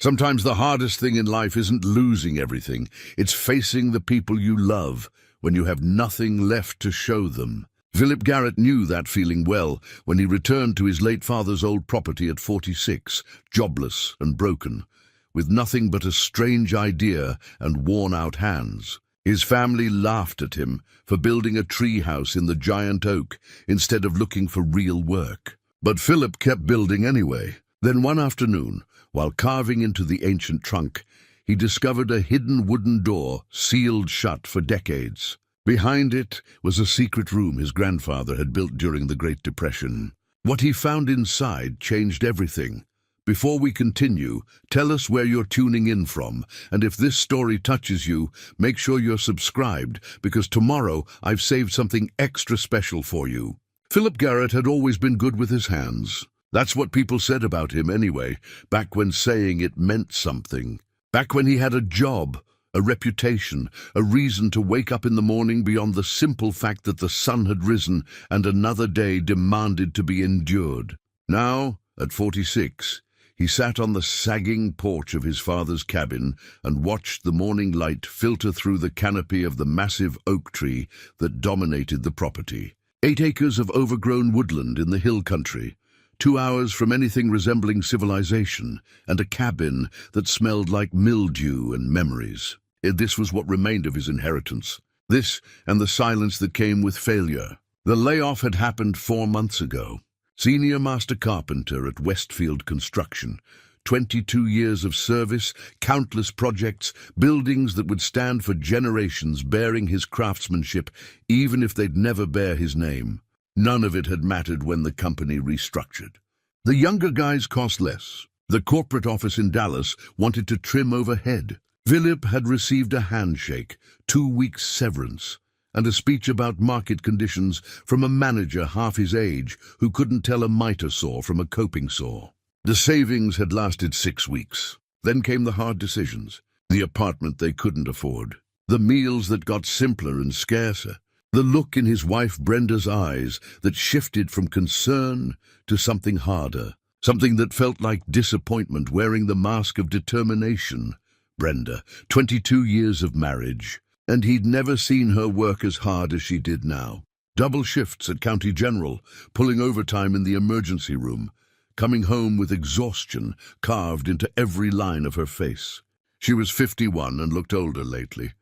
Sometimes the hardest thing in life isn't losing everything, it's facing the people you love when you have nothing left to show them. Philip Garrett knew that feeling well when he returned to his late father's old property at 46, jobless and broken, with nothing but a strange idea and worn-out hands. His family laughed at him for building a treehouse in the giant oak instead of looking for real work. But Philip kept building anyway. Then one afternoon, while carving into the ancient trunk, he discovered a hidden wooden door sealed shut for decades. Behind it was a secret room his grandfather had built during the Great Depression. What he found inside changed everything. Before we continue, tell us where you're tuning in from, and if this story touches you, make sure you're subscribed, because tomorrow I've saved something extra special for you. Philip Garrett had always been good with his hands. That's what people said about him anyway, back when saying it meant something. Back when he had a job, a reputation, a reason to wake up in the morning beyond the simple fact that the sun had risen and another day demanded to be endured. Now, at 46, he sat on the sagging porch of his father's cabin and watched the morning light filter through the canopy of the massive oak tree that dominated the property. 8 acres of overgrown woodland in the hill country, 2 hours from anything resembling civilization, and a cabin that smelled like mildew and memories. This was what remained of his inheritance. This and the silence that came with failure. The layoff had happened 4 months ago. Senior master carpenter at Westfield Construction. 22 years of service, countless projects, buildings that would stand for generations bearing his craftsmanship, even if they'd never bear his name. None of it had mattered when the company restructured. The younger guys cost less. The corporate office in Dallas wanted to trim overhead. Philip had received a handshake, 2 weeks severance, and a speech about market conditions from a manager half his age who couldn't tell a miter saw from a coping saw. The savings had lasted 6 weeks. Then came the hard decisions. The apartment they couldn't afford. The meals that got simpler and scarcer. The look in his wife Brenda's eyes that shifted from concern to something harder, something that felt like disappointment wearing the mask of determination. Brenda, 22 years of marriage, and he'd never seen her work as hard as she did now. Double shifts at County General, pulling overtime in the emergency room, coming home with exhaustion carved into every line of her face. She was 51 and looked older lately.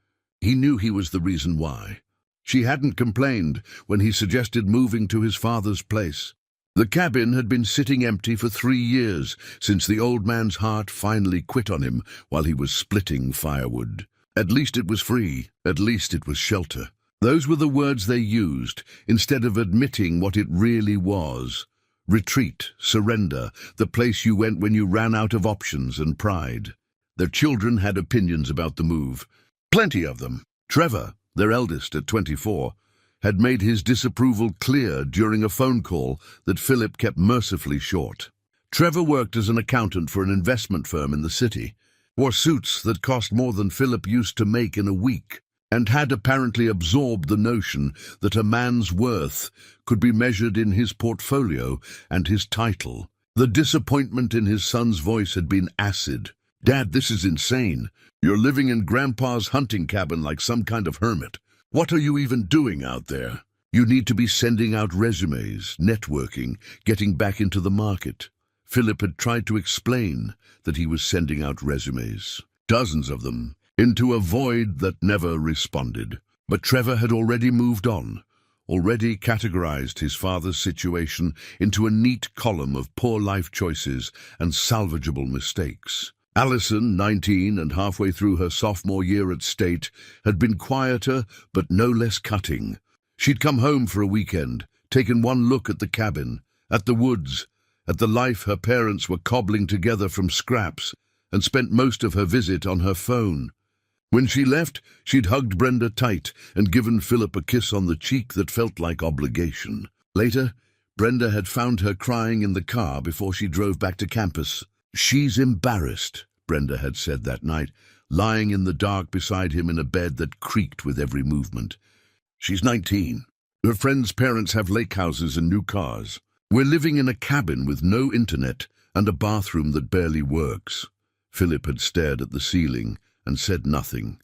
He knew he was the reason why. She hadn't complained when he suggested moving to his father's place. The cabin had been sitting empty for 3 years since the old man's heart finally quit on him while he was splitting firewood. At least it was free, at least it was shelter. Those were the words they used instead of admitting what it really was. Retreat, surrender, the place you went when you ran out of options and pride. Their children had opinions about the move. Plenty of them. Trevor, their eldest at 24, had made his disapproval clear during a phone call that Philip kept mercifully short. Trevor worked as an accountant for an investment firm in the city, wore suits that cost more than Philip used to make in a week, and had apparently absorbed the notion that a man's worth could be measured in his portfolio and his title. The disappointment in his son's voice had been acid. "Dad, this is insane. You're living in Grandpa's hunting cabin like some kind of hermit. What are you even doing out there? You need to be sending out resumes, networking, getting back into the market." Philip had tried to explain that he was sending out resumes, dozens of them, into a void that never responded. But Trevor had already moved on, already categorized his father's situation into a neat column of poor life choices and salvageable mistakes. Allison, 19 and halfway through her sophomore year at State, had been quieter but no less cutting. She'd come home for a weekend, taken one look at the cabin, at the woods, at the life her parents were cobbling together from scraps, and spent most of her visit on her phone. When she left, she'd hugged Brenda tight and given Philip a kiss on the cheek that felt like obligation. Later, Brenda had found her crying in the car before she drove back to campus. "She's embarrassed," Brenda had said that night, lying in the dark beside him in a bed that creaked with every movement. "She's 19. Her friends' parents have lake houses and new cars. We're living in a cabin with no internet and a bathroom that barely works." Philip had stared at the ceiling and said nothing.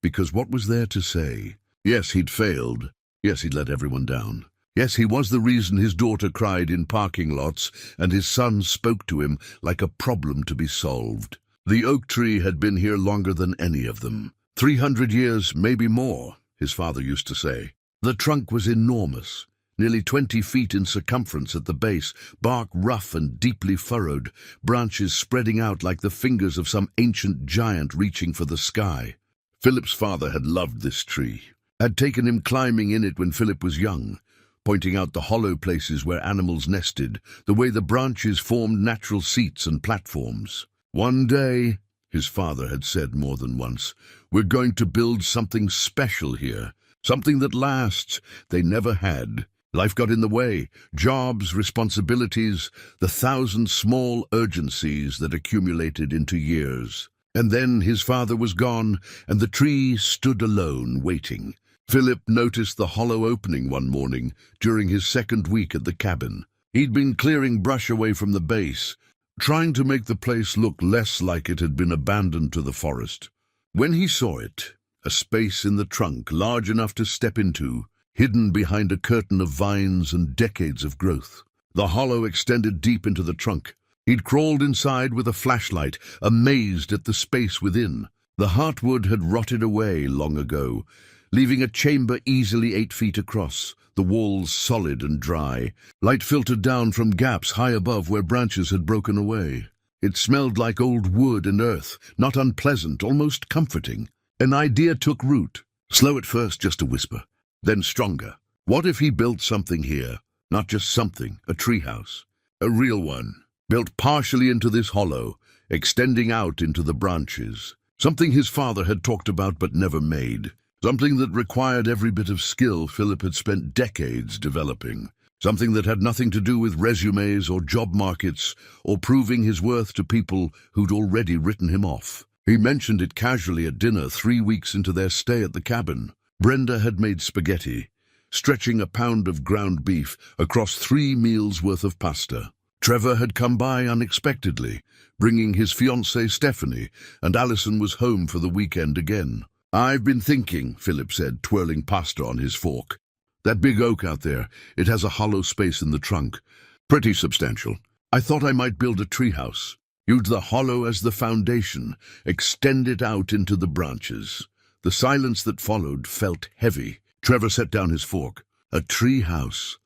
Because what was there to say? Yes, he'd failed. Yes, he'd let everyone down. Yes, he was the reason his daughter cried in parking lots and his son spoke to him like a problem to be solved. The oak tree had been here longer than any of them. 300 years, maybe more, his father used to say. The trunk was enormous, nearly 20 feet in circumference at the base, bark rough and deeply furrowed, branches spreading out like the fingers of some ancient giant reaching for the sky. Philip's father had loved this tree, had taken him climbing in it when Philip was young, pointing out the hollow places where animals nested, the way the branches formed natural seats and platforms. One day, his father had said more than once, we're going to build something special here, something that lasts. They never had. Life got in the way, jobs, responsibilities, the 1,000 small urgencies that accumulated into years. And then his father was gone, and the tree stood alone, waiting. Philip noticed the hollow opening one morning during his second week at the cabin. He'd been clearing brush away from the base, trying to make the place look less like it had been abandoned to the forest. When he saw it, a space in the trunk large enough to step into, hidden behind a curtain of vines and decades of growth. The hollow extended deep into the trunk. He'd crawled inside with a flashlight, amazed at the space within. The heartwood had rotted away long ago, leaving a chamber easily 8 feet across, the walls solid and dry. Light filtered down from gaps high above where branches had broken away. It smelled like old wood and earth, not unpleasant, almost comforting. An idea took root, slow at first, just a whisper, then stronger. What if he built something here? Not just something, a treehouse. A real one, built partially into this hollow, extending out into the branches. Something his father had talked about but never made. Something that required every bit of skill Philip had spent decades developing. Something that had nothing to do with resumes or job markets or proving his worth to people who'd already written him off. He mentioned it casually at dinner 3 weeks into their stay at the cabin. Brenda had made spaghetti, stretching a pound of ground beef across 3 meals worth of pasta. Trevor had come by unexpectedly, bringing his fiancée Stephanie, and Allison was home for the weekend again. I've been thinking, Philip said, twirling pasta on his fork. That big oak out there, it has a hollow space in the trunk. Pretty substantial. I thought I might build a treehouse. Use the hollow as the foundation, extend it out into the branches. The silence that followed felt heavy. Trevor set down his fork. A treehouse.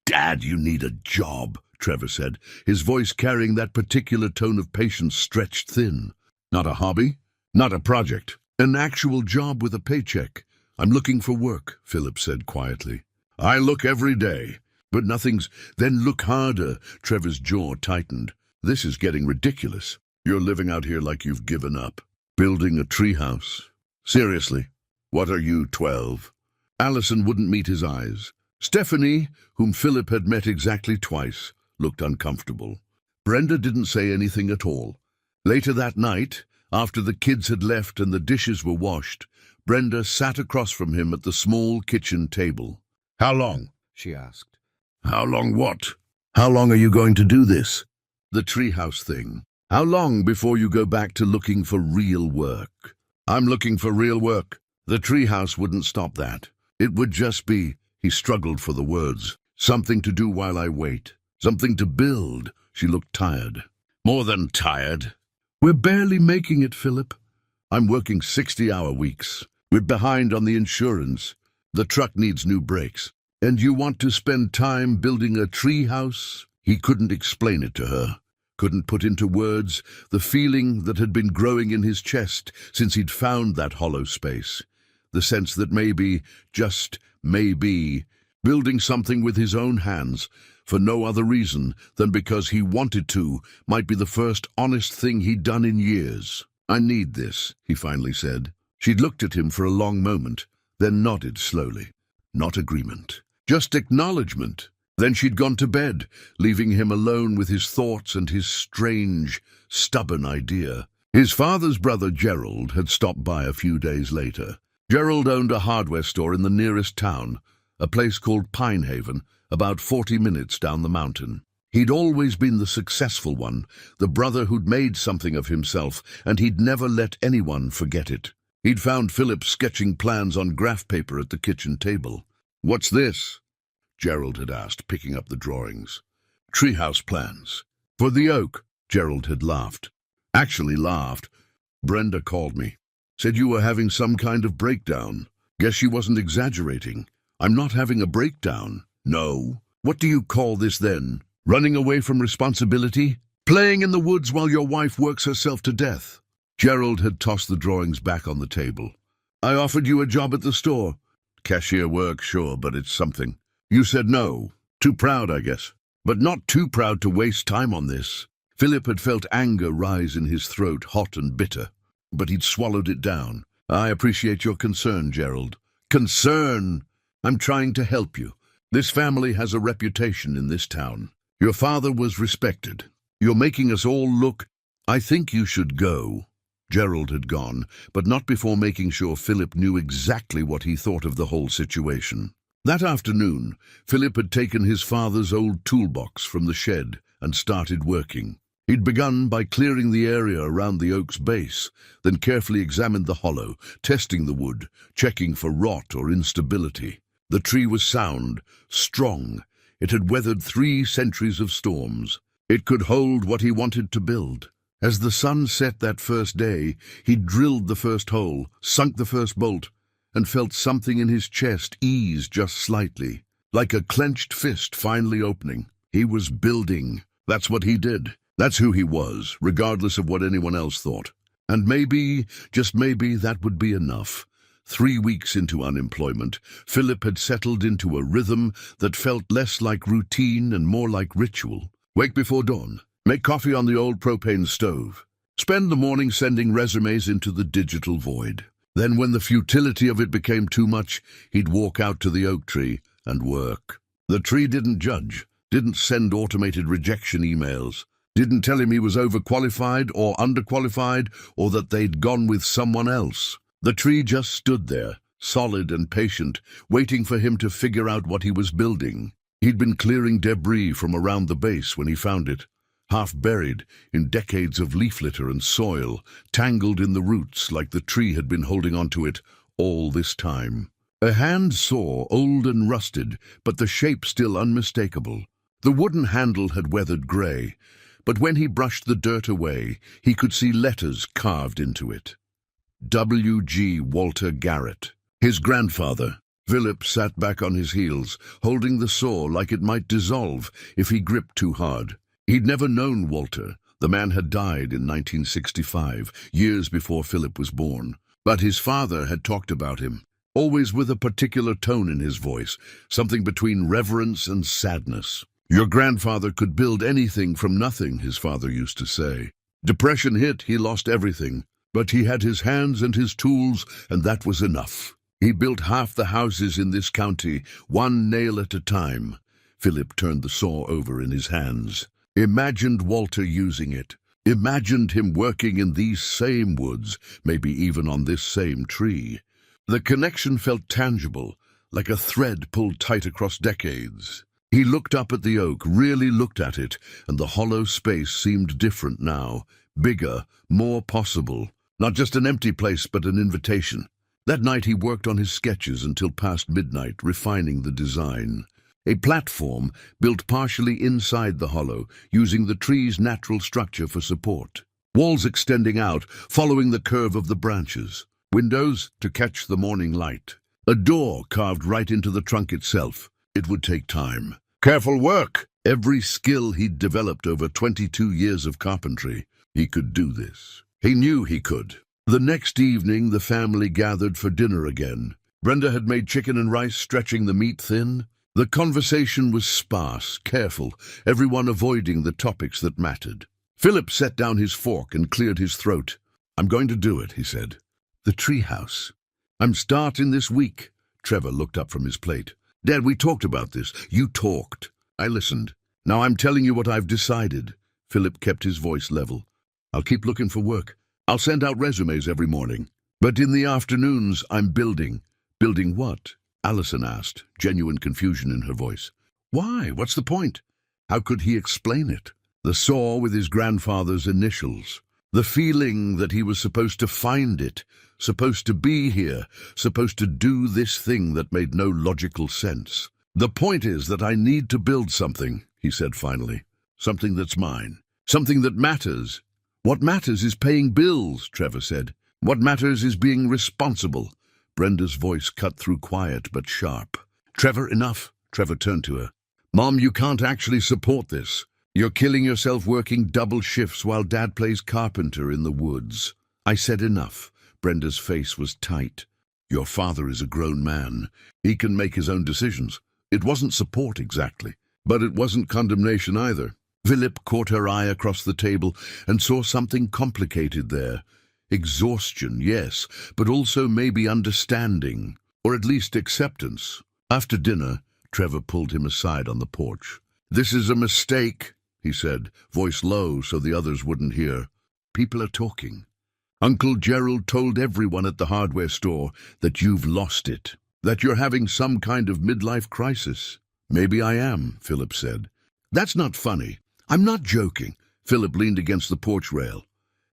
Dad, you need a job, Trevor said, his voice carrying that particular tone of patience stretched thin. Not a hobby? Not a project. An actual job with a paycheck. I'm looking for work, Philip said quietly. I look every day, but nothing's... Then look harder. Trevor's jaw tightened. This is getting ridiculous. You're living out here like you've given up. Building a treehouse. Seriously? What are you, 12? Allison wouldn't meet his eyes. Stephanie, whom Philip had met exactly twice, looked uncomfortable. Brenda didn't say anything at all. Later that night, after the kids had left and the dishes were washed, Brenda sat across from him at the small kitchen table. How long? She asked. How long what? How long are you going to do this? The treehouse thing. How long before you go back to looking for real work? I'm looking for real work. The treehouse wouldn't stop that. It would just be, he struggled for the words, something to do while I wait. Something to build. She looked tired. More than tired. We're barely making it, Philip. I'm working 60-hour weeks. We're behind on the insurance. The truck needs new brakes. And you want to spend time building a treehouse? He couldn't explain it to her. Couldn't put into words the feeling that had been growing in his chest since he'd found that hollow space. The sense that maybe, just maybe, building something with his own hands, for no other reason than because he wanted to, might be the first honest thing he'd done in years. I need this, he finally said. She'd looked at him for a long moment, then nodded slowly. Not agreement, just acknowledgement. Then she'd gone to bed, leaving him alone with his thoughts and his strange, stubborn idea. His father's brother Gerald had stopped by a few days later. Gerald owned a hardware store in the nearest town, a place called Pinehaven, about 40 minutes down the mountain. He'd always been the successful one, the brother who'd made something of himself, and he'd never let anyone forget it. He'd found Philip sketching plans on graph paper at the kitchen table. "What's this?" Gerald had asked, picking up the drawings. "Treehouse plans." "For the oak," Gerald had laughed. Actually laughed. "Brenda called me. Said you were having some kind of breakdown. Guess she wasn't exaggerating. I'm not having a breakdown." "No? What do you call this then? Running away from responsibility? Playing in the woods while your wife works herself to death?" Gerald had tossed the drawings back on the table. "I offered you a job at the store." "Cashier work, sure, but it's something." "You said no. Too proud, I guess. But not too proud to waste time on this." Philip had felt anger rise in his throat, hot and bitter. But he'd swallowed it down. "I appreciate your concern, Gerald." "Concern? I'm trying to help you. This family has a reputation in this town. Your father was respected. You're making us all look. I think you should go." Gerald had gone, but not before making sure Philip knew exactly what he thought of the whole situation. That afternoon, Philip had taken his father's old toolbox from the shed and started working. He'd begun by clearing the area around the oak's base, then carefully examined the hollow, testing the wood, checking for rot or instability. The tree was sound, strong. It had weathered 3 centuries of storms. It could hold what he wanted to build. As the sun set that first day, he drilled the first hole, sunk the first bolt, and felt something in his chest ease just slightly, like a clenched fist finally opening. He was building. That's what he did. That's who he was, regardless of what anyone else thought. And maybe, just maybe, that would be enough. 3 weeks into unemployment, Philip had settled into a rhythm that felt less like routine and more like ritual. Wake before dawn. Make coffee on the old propane stove. Spend the morning sending resumes into the digital void. Then when the futility of it became too much, he'd walk out to the oak tree and work. The tree didn't judge, didn't send automated rejection emails, didn't tell him he was overqualified or underqualified or that they'd gone with someone else. The tree just stood there, solid and patient, waiting for him to figure out what he was building. He'd been clearing debris from around the base when he found it, half buried in decades of leaf litter and soil, tangled in the roots like the tree had been holding onto it all this time. A hand saw, old and rusted, but the shape still unmistakable. The wooden handle had weathered grey, but when he brushed the dirt away, he could see letters carved into it. W.G. Walter Garrett. His grandfather. Philip sat back on his heels, holding the saw like it might dissolve if he gripped too hard. He'd never known Walter. The man had died in 1965, years before Philip was born. But his father had talked about him, always with a particular tone in his voice, something between reverence and sadness. "Your grandfather could build anything from nothing," his father used to say. Depression hit, he lost everything. But he had his hands and his tools, and that was enough. He built half the houses in this county, 1 nail at a time. Philip turned the saw over in his hands. Imagined Walter using it. Imagined him working in these same woods, maybe even on this same tree. The connection felt tangible, like a thread pulled tight across decades. He looked up at the oak, really looked at it, and the hollow space seemed different now, bigger, more possible. Not just an empty place, but an invitation. That night he worked on his sketches until past midnight, refining the design. A platform built partially inside the hollow, using the tree's natural structure for support. Walls extending out, following the curve of the branches. Windows to catch the morning light. A door carved right into the trunk itself. It would take time. Careful work! Every skill he'd developed over 22 years of carpentry. He could do this. He knew he could. The next evening, the family gathered for dinner again. Brenda had made chicken and rice, stretching the meat thin. The conversation was sparse, careful, everyone avoiding the topics that mattered. Philip set down his fork and cleared his throat. "I'm going to do it," he said. "The treehouse. I'm starting this week." Trevor looked up from his plate. "Dad, we talked about this." "You talked. I listened. Now I'm telling you what I've decided." Philip kept his voice level. "I'll keep looking for work. I'll send out resumes every morning. But in the afternoons, I'm building." "Building what?" Allison asked, genuine confusion in her voice. "Why? What's the point?" How could he explain it? The saw with his grandfather's initials. The feeling that he was supposed to find it, supposed to be here, supposed to do this thing that made no logical sense. The point is that I need to build something, he said finally. Something that's mine. Something that matters. What matters is paying bills, Trevor said. What matters is being responsible. Brenda's voice cut through quiet but sharp. Trevor, enough. Trevor turned to her. Mom, you can't actually support this. You're killing yourself working double shifts while Dad plays carpenter in the woods. I said enough. Brenda's face was tight. Your father is a grown man. He can make his own decisions. It wasn't support exactly, but it wasn't condemnation either. Philip caught her eye across the table and saw something complicated there. Exhaustion, yes, but also maybe understanding, or at least acceptance. After dinner, Trevor pulled him aside on the porch. This is a mistake, he said, voice low so the others wouldn't hear. People are talking. Uncle Gerald told everyone at the hardware store that you've lost it, that you're having some kind of midlife crisis. Maybe I am, Philip said. That's not funny. I'm not joking. Philip leaned against the porch rail.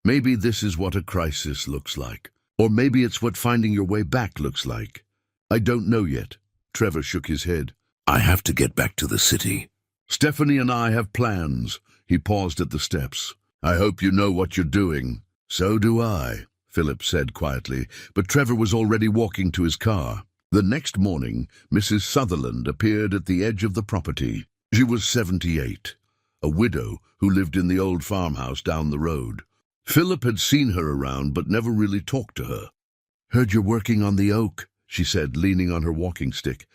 Maybe this is what a crisis looks like. Or maybe it's what finding your way back looks like. I don't know yet. Trevor shook his head. I have to get back to the city. Stephanie and I have plans. He paused at the steps. I hope you know what you're doing. So do I, Philip said quietly, but Trevor was already walking to his car. The next morning, Mrs. Sutherland appeared at the edge of the property. She was 78, a widow who lived in the old farmhouse down the road. Philip had seen her around but never really talked to her. Heard you're working on the oak, she said, leaning on her walking stick.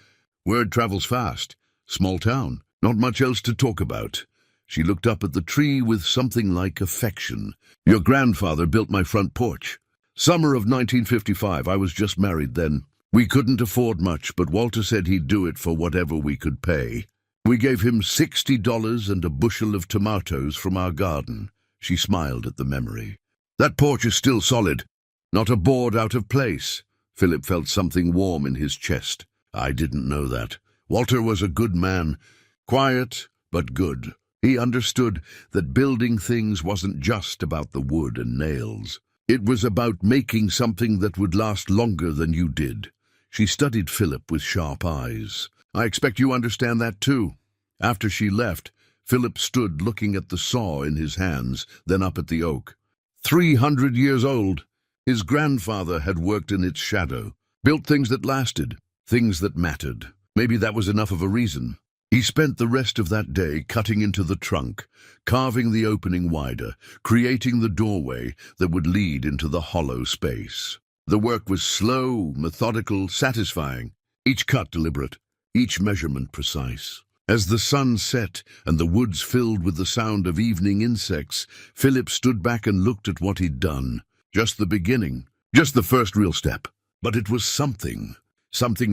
Word travels fast. Small town. Not much else to talk about. She looked up at the tree with something like affection. Your grandfather built my front porch. Summer of 1955. I was just married then. We couldn't afford much, but Walter said he'd do it for whatever we could pay. We gave him $60 and a bushel of tomatoes from our garden. She smiled at the memory. That porch is still solid. Not a board out of place. Philip felt something warm in his chest. I didn't know that. Walter was a good man. Quiet, but good. He understood that building things wasn't just about the wood and nails. It was about making something that would last longer than you did. She studied Philip with sharp eyes. I expect you understand that too. After she left, Philip stood looking at the saw in his hands, then up at the oak. 300 years old. His grandfather had worked in its shadow, built things that lasted, things that mattered. Maybe that was enough of a reason. He spent the rest of that day cutting into the trunk, carving the opening wider, creating the doorway that would lead into the hollow space. The work was slow, methodical, satisfying, each cut deliberate, each measurement precise. As the sun set and the woods filled with the sound of evening insects, Philip stood back and looked at what he'd done. Just the beginning, just the first real step. But it was something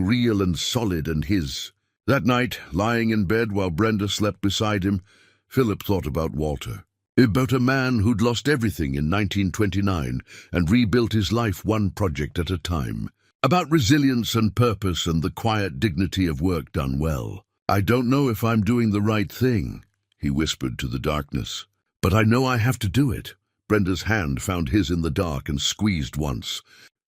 real and solid and his. That night, lying in bed while Brenda slept beside him, Philip thought about Walter. About a man who'd lost everything in 1929 and rebuilt his life one project at a time. About resilience and purpose and the quiet dignity of work done well. I don't know if I'm doing the right thing, he whispered to the darkness. But I know I have to do it. Brenda's hand found his in the dark and squeezed once.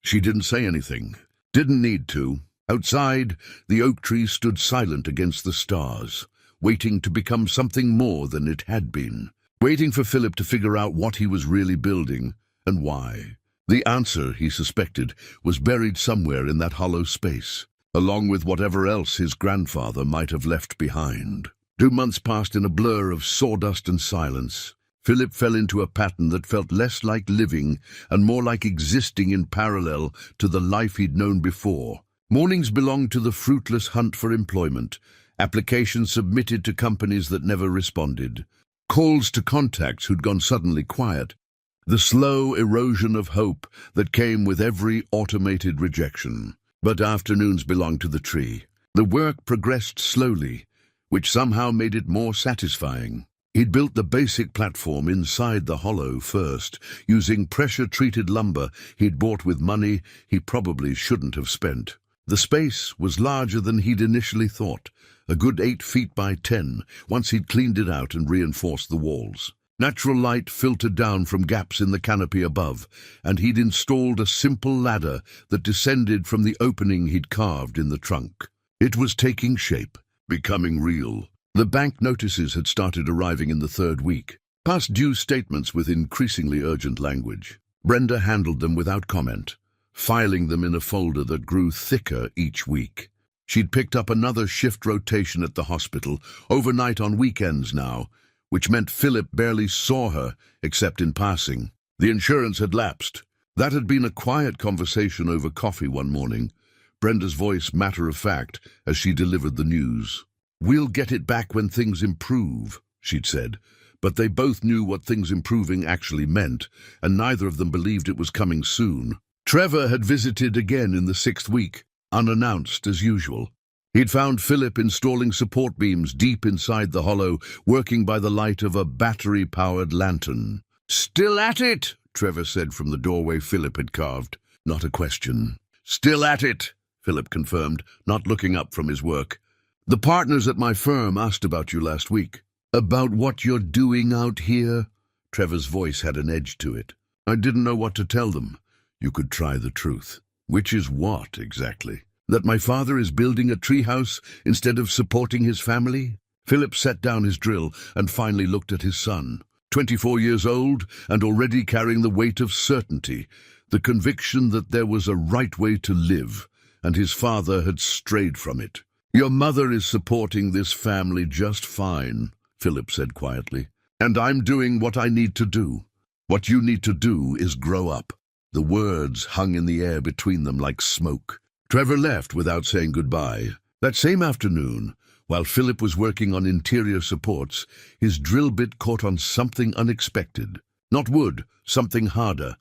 She didn't say anything. Didn't need to. Outside, the oak tree stood silent against the stars, waiting to become something more than it had been. Waiting for Philip to figure out what he was really building and why. The answer, he suspected, was buried somewhere in that hollow space, along with whatever else his grandfather might have left behind. 2 months passed in a blur of sawdust and silence. Philip fell into a pattern that felt less like living and more like existing in parallel to the life he'd known before. Mornings belonged to the fruitless hunt for employment, applications submitted to companies that never responded, calls to contacts who'd gone suddenly quiet, the slow erosion of hope that came with every automated rejection. But afternoons belonged to the tree. The work progressed slowly, which somehow made it more satisfying. He'd built the basic platform inside the hollow first, using pressure-treated lumber he'd bought with money he probably shouldn't have spent. The space was larger than he'd initially thought, a good 8 feet by 10, once he'd cleaned it out and reinforced the walls. Natural light filtered down from gaps in the canopy above, and he'd installed a simple ladder that descended from the opening he'd carved in the trunk. It was taking shape, becoming real. The bank notices had started arriving in the 3rd week, past due statements with increasingly urgent language. Brenda handled them without comment, filing them in a folder that grew thicker each week. She'd picked up another shift rotation at the hospital, overnight on weekends now, which meant Philip barely saw her, except in passing. The insurance had lapsed. That had been a quiet conversation over coffee one morning, Brenda's voice matter-of-fact as she delivered the news. "We'll get it back when things improve," she'd said, but they both knew what things improving actually meant, and neither of them believed it was coming soon. Trevor had visited again in the 6th week, unannounced as usual. He'd found Philip installing support beams deep inside the hollow, working by the light of a battery-powered lantern. "Still at it," Trevor said from the doorway Philip had carved. Not a question. "Still at it," Philip confirmed, not looking up from his work. "The partners at my firm asked about you last week." "About what you're doing out here?" Trevor's voice had an edge to it. "I didn't know what to tell them. You could try the truth." "Which is what, exactly? That my father is building a treehouse instead of supporting his family?" Philip set down his drill and finally looked at his son. 24 years old and already carrying the weight of certainty, the conviction that there was a right way to live, and his father had strayed from it. "Your mother is supporting this family just fine," Philip said quietly. "And I'm doing what I need to do. What you need to do is grow up." The words hung in the air between them like smoke. Trevor left without saying goodbye. That same afternoon, while Philip was working on interior supports, his drill bit caught on something unexpected. Not wood, something harder.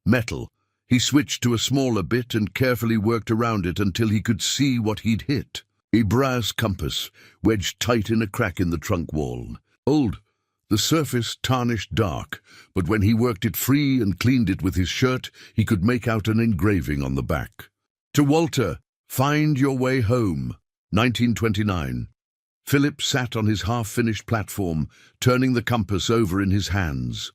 Metal. He switched to a smaller bit and carefully worked around it until he could see what he'd hit. A brass compass, wedged tight in a crack in the trunk wall. Old. The surface tarnished dark, but when he worked it free and cleaned it with his shirt, he could make out an engraving on the back. "To Walter, find your way home, 1929. Philip sat on his half-finished platform, turning the compass over in his hands.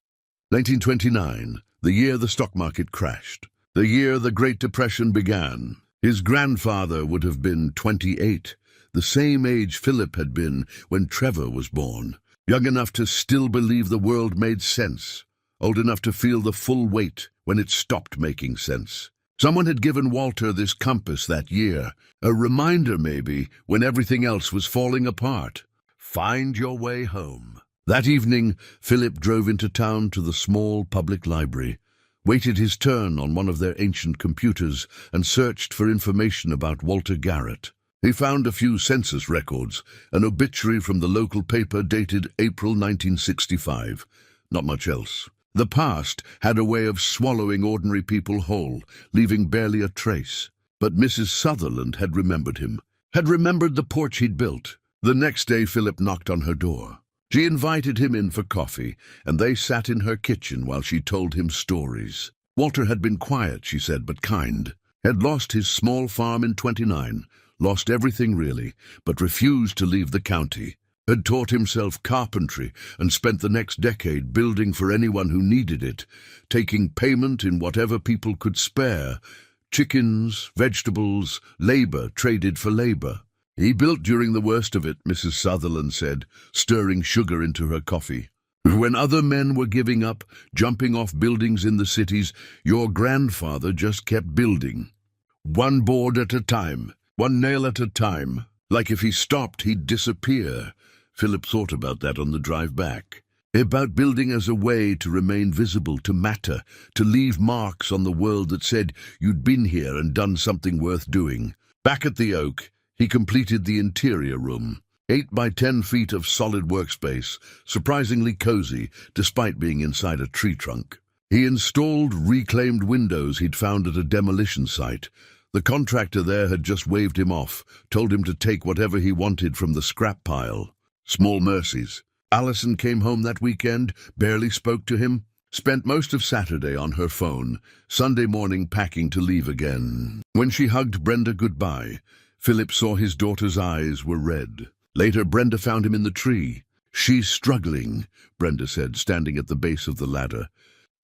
1929, the year the stock market crashed. The year the Great Depression began. His grandfather would have been 28, the same age Philip had been when Trevor was born. Young enough to still believe the world made sense, old enough to feel the full weight when it stopped making sense. Someone had given Walter this compass that year, a reminder maybe when everything else was falling apart. Find your way home. That evening, Philip drove into town to the small public library, waited his turn on one of their ancient computers, and searched for information about Walter Garrett. He found a few census records, an obituary from the local paper dated April 1965. Not much else. The past had a way of swallowing ordinary people whole, leaving barely a trace. But Mrs. Sutherland had remembered him, had remembered the porch he'd built. The next day Philip knocked on her door. She invited him in for coffee, and they sat in her kitchen while she told him stories. Walter had been quiet, she said, but kind. Had lost his small farm in 29, lost everything really, but refused to leave the county. Had taught himself carpentry and spent the next decade building for anyone who needed it, taking payment in whatever people could spare. Chickens, vegetables, labor traded for labor. He built during the worst of it, Mrs. Sutherland said, stirring sugar into her coffee. When other men were giving up, jumping off buildings in the cities, your grandfather just kept building. One board at a time, one nail at a time. Like if he stopped, he'd disappear. Philip thought about that on the drive back. About building as a way to remain visible, to matter, to leave marks on the world that said you'd been here and done something worth doing. Back at the Oak, he completed the interior room. 8 by 10 feet of solid workspace, surprisingly cozy, despite being inside a tree trunk. He installed reclaimed windows he'd found at a demolition site. The contractor there had just waved him off, told him to take whatever he wanted from the scrap pile. Small mercies. Allison came home that weekend, barely spoke to him. Spent most of Saturday on her phone, Sunday morning packing to leave again. When she hugged Brenda goodbye, Philip saw his daughter's eyes were red. Later, Brenda found him in the tree. "She's struggling," Brenda said, standing at the base of the ladder.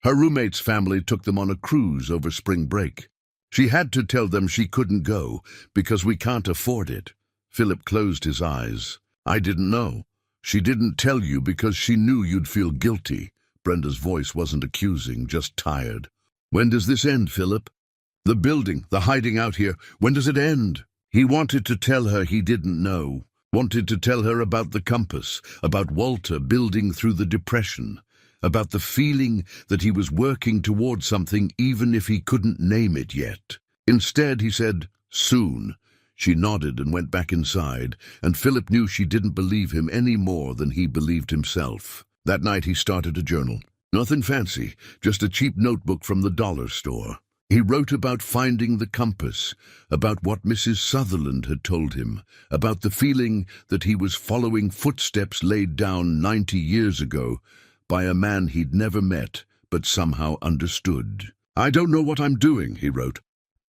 Her roommate's family took them on a cruise over spring break. She had to tell them she couldn't go, because we can't afford it. Philip closed his eyes. "I didn't know. She didn't tell you because she knew you'd feel guilty." Brenda's voice wasn't accusing, just tired. "When does this end, Philip? The building, the hiding out here, when does it end?" He wanted to tell her he didn't know. Wanted to tell her about the compass, about Walter building through the depression, about the feeling that he was working towards something even if he couldn't name it yet. Instead, he said, "Soon." She nodded and went back inside, and Philip knew she didn't believe him any more than he believed himself. That night he started a journal. Nothing fancy, just a cheap notebook from the dollar store. He wrote about finding the compass, about what Mrs. Sutherland had told him, about the feeling that he was following footsteps laid down 90 years ago by a man he'd never met but somehow understood. "I don't know what I'm doing," he wrote,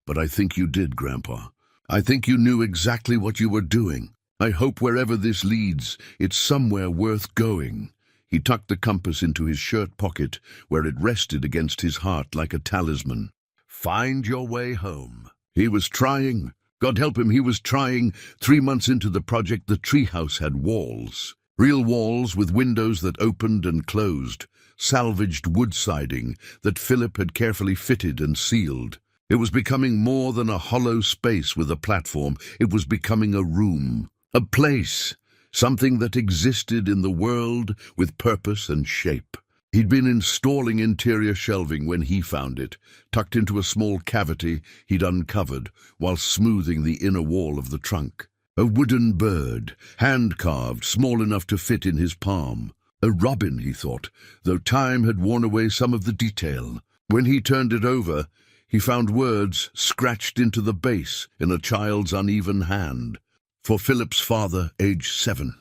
"but I think you did, Grandpa. I think you knew exactly what you were doing. I hope wherever this leads, it's somewhere worth going." He tucked the compass into his shirt pocket, where it rested against his heart like a talisman. Find your way home. He was trying. God help him, he was trying. 3 months into the project, the treehouse had walls. Real walls with windows that opened and closed. Salvaged wood siding that Philip had carefully fitted and sealed. It was becoming more than a hollow space with a platform. It was becoming a room. A place. Something that existed in the world with purpose and shape. He'd been installing interior shelving when he found it, tucked into a small cavity he'd uncovered while smoothing the inner wall of the trunk. A wooden bird, hand-carved, small enough to fit in his palm. A robin, he thought, though time had worn away some of the detail. When he turned it over, he found words scratched into the base in a child's uneven hand. For Philip's father, age 7.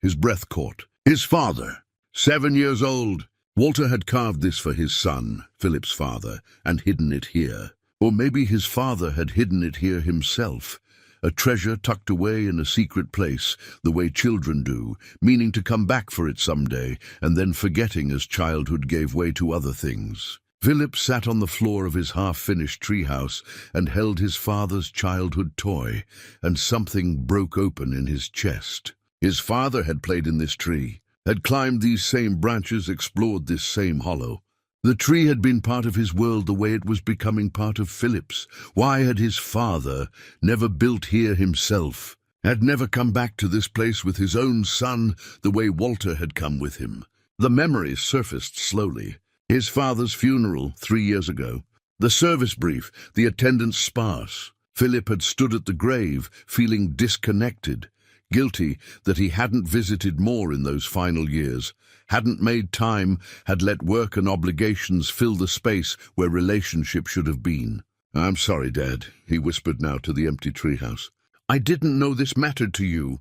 His breath caught. His father, 7 years old. Walter had carved this for his son, Philip's father, and hidden it here. Or maybe his father had hidden it here himself. A treasure tucked away in a secret place, the way children do, meaning to come back for it someday, and then forgetting as childhood gave way to other things. Philip sat on the floor of his half-finished treehouse and held his father's childhood toy, and something broke open in his chest. His father had played in this tree, had climbed these same branches, explored this same hollow. The tree had been part of his world the way it was becoming part of Philip's. Why had his father never built here himself? Had never come back to this place with his own son the way Walter had come with him? The memories surfaced slowly. His father's funeral 3 years ago. The service brief, the attendance sparse. Philip had stood at the grave, feeling disconnected, guilty that he hadn't visited more in those final years, hadn't made time, had let work and obligations fill the space where relationship should have been. "I'm sorry, Dad," he whispered now to the empty treehouse. "I didn't know this mattered to you.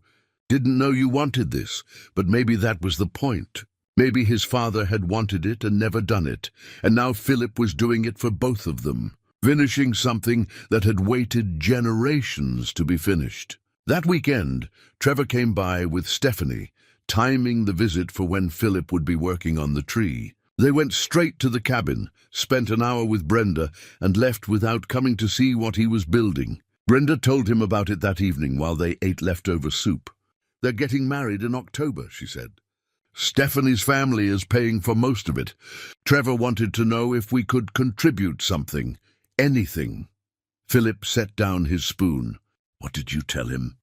Didn't know you wanted this, but maybe that was the point. Maybe his father had wanted it and never done it, and now Philip was doing it for both of them, finishing something that had waited generations to be finished." That weekend, Trevor came by with Stephanie, timing the visit for when Philip would be working on the tree. They went straight to the cabin, spent an hour with Brenda, and left without coming to see what he was building. Brenda told him about it that evening while they ate leftover soup. "They're getting married in October," she said. "Stephanie's family is paying for most of it. Trevor wanted to know if we could contribute something, anything." Philip set down his spoon. "What did you tell him?"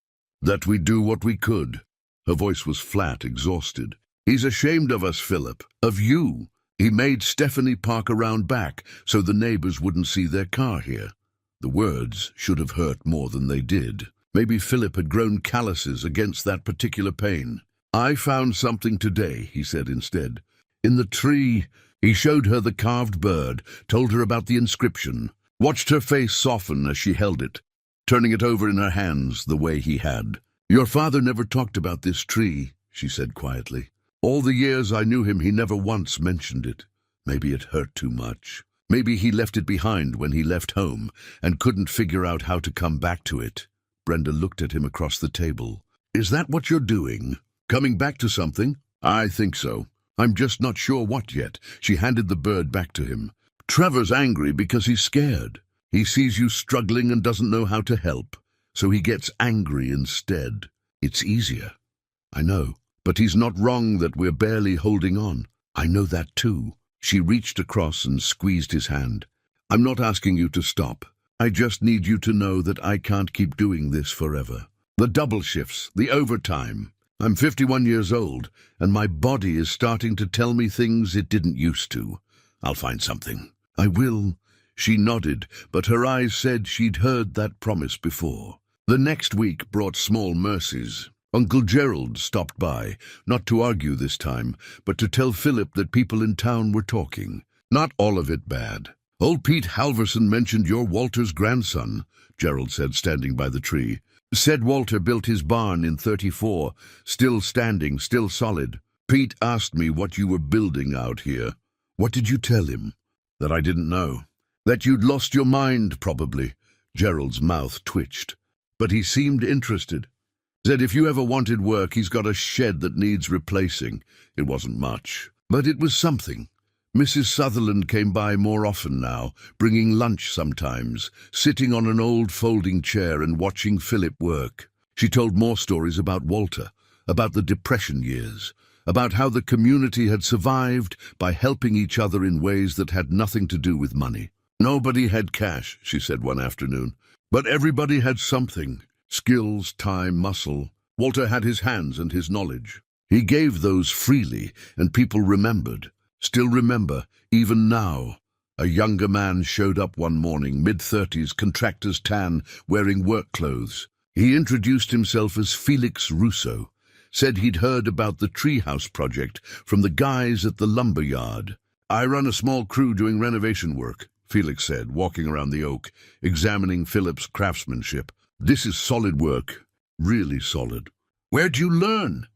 "That we'd do what we could." Her voice was flat, exhausted. "He's ashamed of us, Philip, of you. He made Stephanie park around back so the neighbors wouldn't see their car here." The words should have hurt more than they did. Maybe Philip had grown calluses against that particular pain. "I found something today," he said instead. "In the tree." He showed her the carved bird, told her about the inscription, watched her face soften as she held it, turning it over in her hands the way he had. "Your father never talked about this tree," she said quietly. "All the years I knew him, he never once mentioned it. Maybe it hurt too much. Maybe he left it behind when he left home and couldn't figure out how to come back to it. Brenda looked at him across the table. Is that what you're doing? Coming back to something? I think so. I'm just not sure what yet. She handed the bird back to him. Trevor's angry because he's scared. He sees you struggling and doesn't know how to help, so he gets angry instead. It's easier. I know, but he's not wrong that we're barely holding on. I know that too. She reached across and squeezed his hand. I'm not asking you to stop. I just need you to know that I can't keep doing this forever. The double shifts, the overtime. I'm 51 years old, and my body is starting to tell me things it didn't used to. I'll find something. I will. She nodded, but her eyes said she'd heard that promise before. The next week brought small mercies. Uncle Gerald stopped by, not to argue this time, but to tell Philip that people in town were talking. Not all of it bad. Old Pete Halverson mentioned your Walter's grandson, Gerald said, standing by the tree. Said Walter built his barn in 34, still standing, still solid. Pete asked me what you were building out here. What did you tell him? That I didn't know. That you'd lost your mind, probably. Gerald's mouth twitched. But he seemed interested. Said if you ever wanted work, he's got a shed that needs replacing. It wasn't much, but it was something. Mrs. Sutherland came by more often now, bringing lunch sometimes, sitting on an old folding chair and watching Philip work. She told more stories about Walter, about the Depression years, about how the community had survived by helping each other in ways that had nothing to do with money. Nobody had cash, she said one afternoon, but everybody had something. Skills, time, muscle. Walter had his hands and his knowledge. He gave those freely, and people remembered. Still remember, even now. A younger man showed up one morning, mid-30s, contractor's tan, wearing work clothes. He introduced himself as Felix Russo, said he'd heard about the Treehouse project from the guys at the lumber yard. I run a small crew doing renovation work, Felix said, walking around the oak, examining Philip's craftsmanship. This is solid work, really solid. Where'd you learn?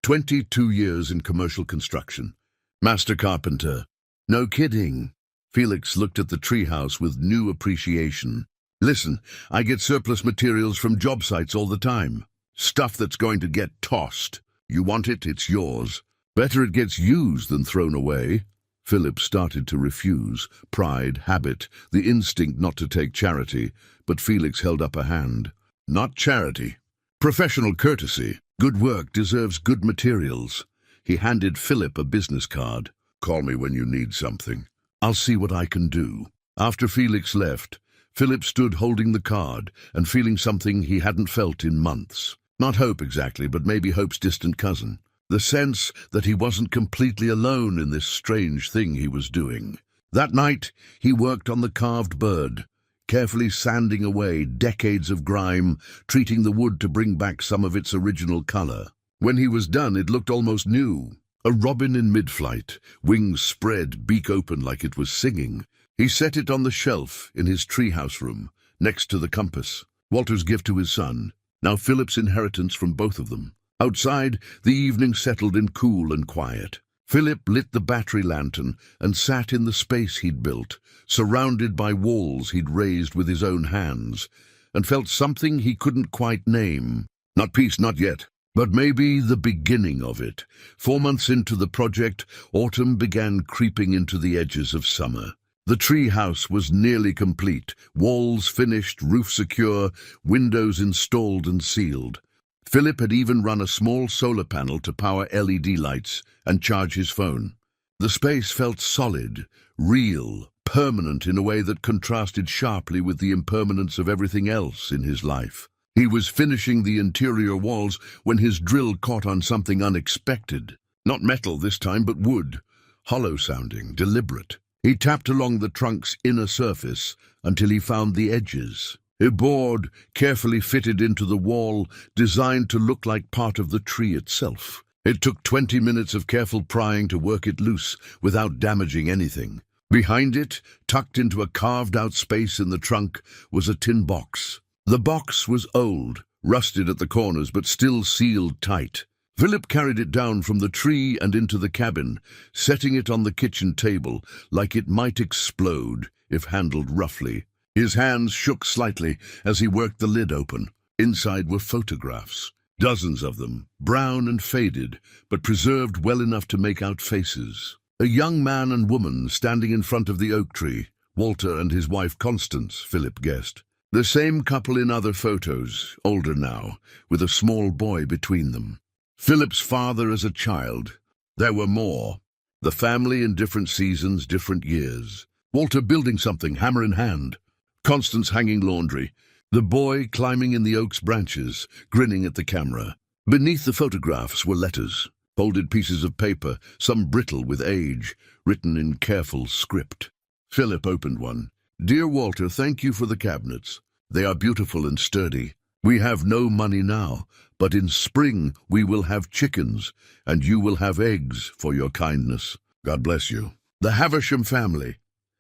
22 years in commercial construction. Master carpenter. No kidding. Felix looked at the treehouse with new appreciation. Listen, I get surplus materials from job sites all the time. Stuff that's going to get tossed. You want it, it's yours. Better it gets used than thrown away. Philip started to refuse. Pride, habit, the instinct not to take charity, but Felix held up a hand. Not charity. Professional courtesy. Good work deserves good materials. He handed Philip a business card. Call me when you need something. I'll see what I can do. After Felix left, Philip stood holding the card and feeling something he hadn't felt in months. Not hope exactly, but maybe hope's distant cousin. The sense that he wasn't completely alone in this strange thing he was doing. That night, he worked on the carved bird, carefully sanding away decades of grime, treating the wood to bring back some of its original color. When he was done, it looked almost new. A robin in mid-flight, wings spread, beak open like it was singing. He set it on the shelf in his treehouse room, next to the compass. Walter's gift to his son, now Philip's inheritance from both of them. Outside, the evening settled in cool and quiet. Philip lit the battery lantern and sat in the space he'd built, surrounded by walls he'd raised with his own hands, and felt something he couldn't quite name. Not peace, not yet, but maybe the beginning of it. 4 months into the project, autumn began creeping into the edges of summer. The tree house was nearly complete, walls finished, roof secure, windows installed and sealed. Philip had even run a small solar panel to power LED lights and charge his phone. The space felt solid, real, permanent in a way that contrasted sharply with the impermanence of everything else in his life. He was finishing the interior walls when his drill caught on something unexpected. Not metal this time, but wood, hollow-sounding, deliberate. He tapped along the trunk's inner surface until he found the edges. A board carefully fitted into the wall, designed to look like part of the tree itself. It took 20 minutes of careful prying to work it loose without damaging anything. Behind it, tucked into a carved-out space in the trunk, was a tin box. The box was old, rusted at the corners but still sealed tight. Philip carried it down from the tree and into the cabin, setting it on the kitchen table like it might explode if handled roughly. His hands shook slightly as he worked the lid open. Inside were photographs, dozens of them, brown and faded, but preserved well enough to make out faces. A young man and woman standing in front of the oak tree, Walter and his wife Constance, Philip guessed. The same couple in other photos, older now, with a small boy between them. Philip's father as a child. There were more. The family in different seasons, different years. Walter building something, hammer in hand. Constance hanging laundry. The boy climbing in the oak's branches, grinning at the camera. Beneath the photographs were letters, folded pieces of paper, some brittle with age, written in careful script. Philip opened one. "Dear Walter, thank you for the cabinets. They are beautiful and sturdy. We have no money now, but in spring we will have chickens, and you will have eggs for your kindness. God bless you." The Havisham family.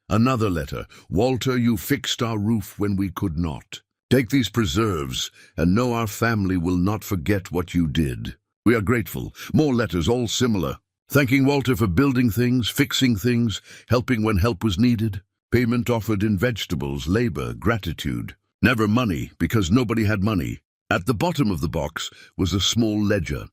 Another letter. "Walter, you fixed our roof when we could not. Take these preserves, and know our family will not forget what you did. We are grateful." More letters, all similar. Thanking Walter for building things, fixing things, helping when help was needed. Payment offered in vegetables, labor, gratitude. Never money, because nobody had money. At the bottom of the box was a small ledger.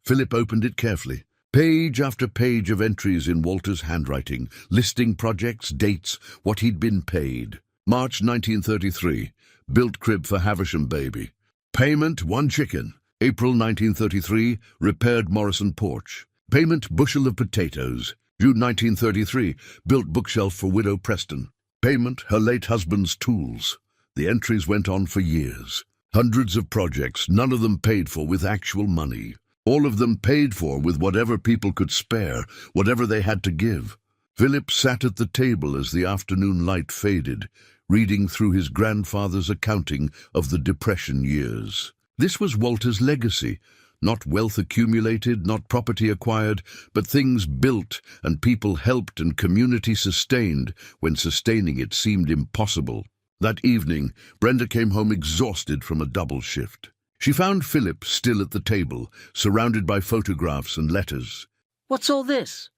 Philip opened it carefully. Page after page of entries in Walter's handwriting, listing projects, dates, what he'd been paid. March 1933, built crib for Havisham baby. Payment, 1 chicken. April 1933, repaired Morrison porch. Payment, bushel of potatoes. June 1933, built bookshelf for widow Preston. Payment, her late husband's tools. The entries went on for years. Hundreds of projects, none of them paid for with actual money. All of them paid for with whatever people could spare, whatever they had to give. Philip sat at the table as the afternoon light faded, reading through his grandfather's accounting of the Depression years. This was Walter's legacy. Not wealth accumulated, not property acquired, but things built and people helped and community sustained when sustaining it seemed impossible. That evening, Brenda came home exhausted from a double shift. She found Philip still at the table, surrounded by photographs and letters. "What's all this?"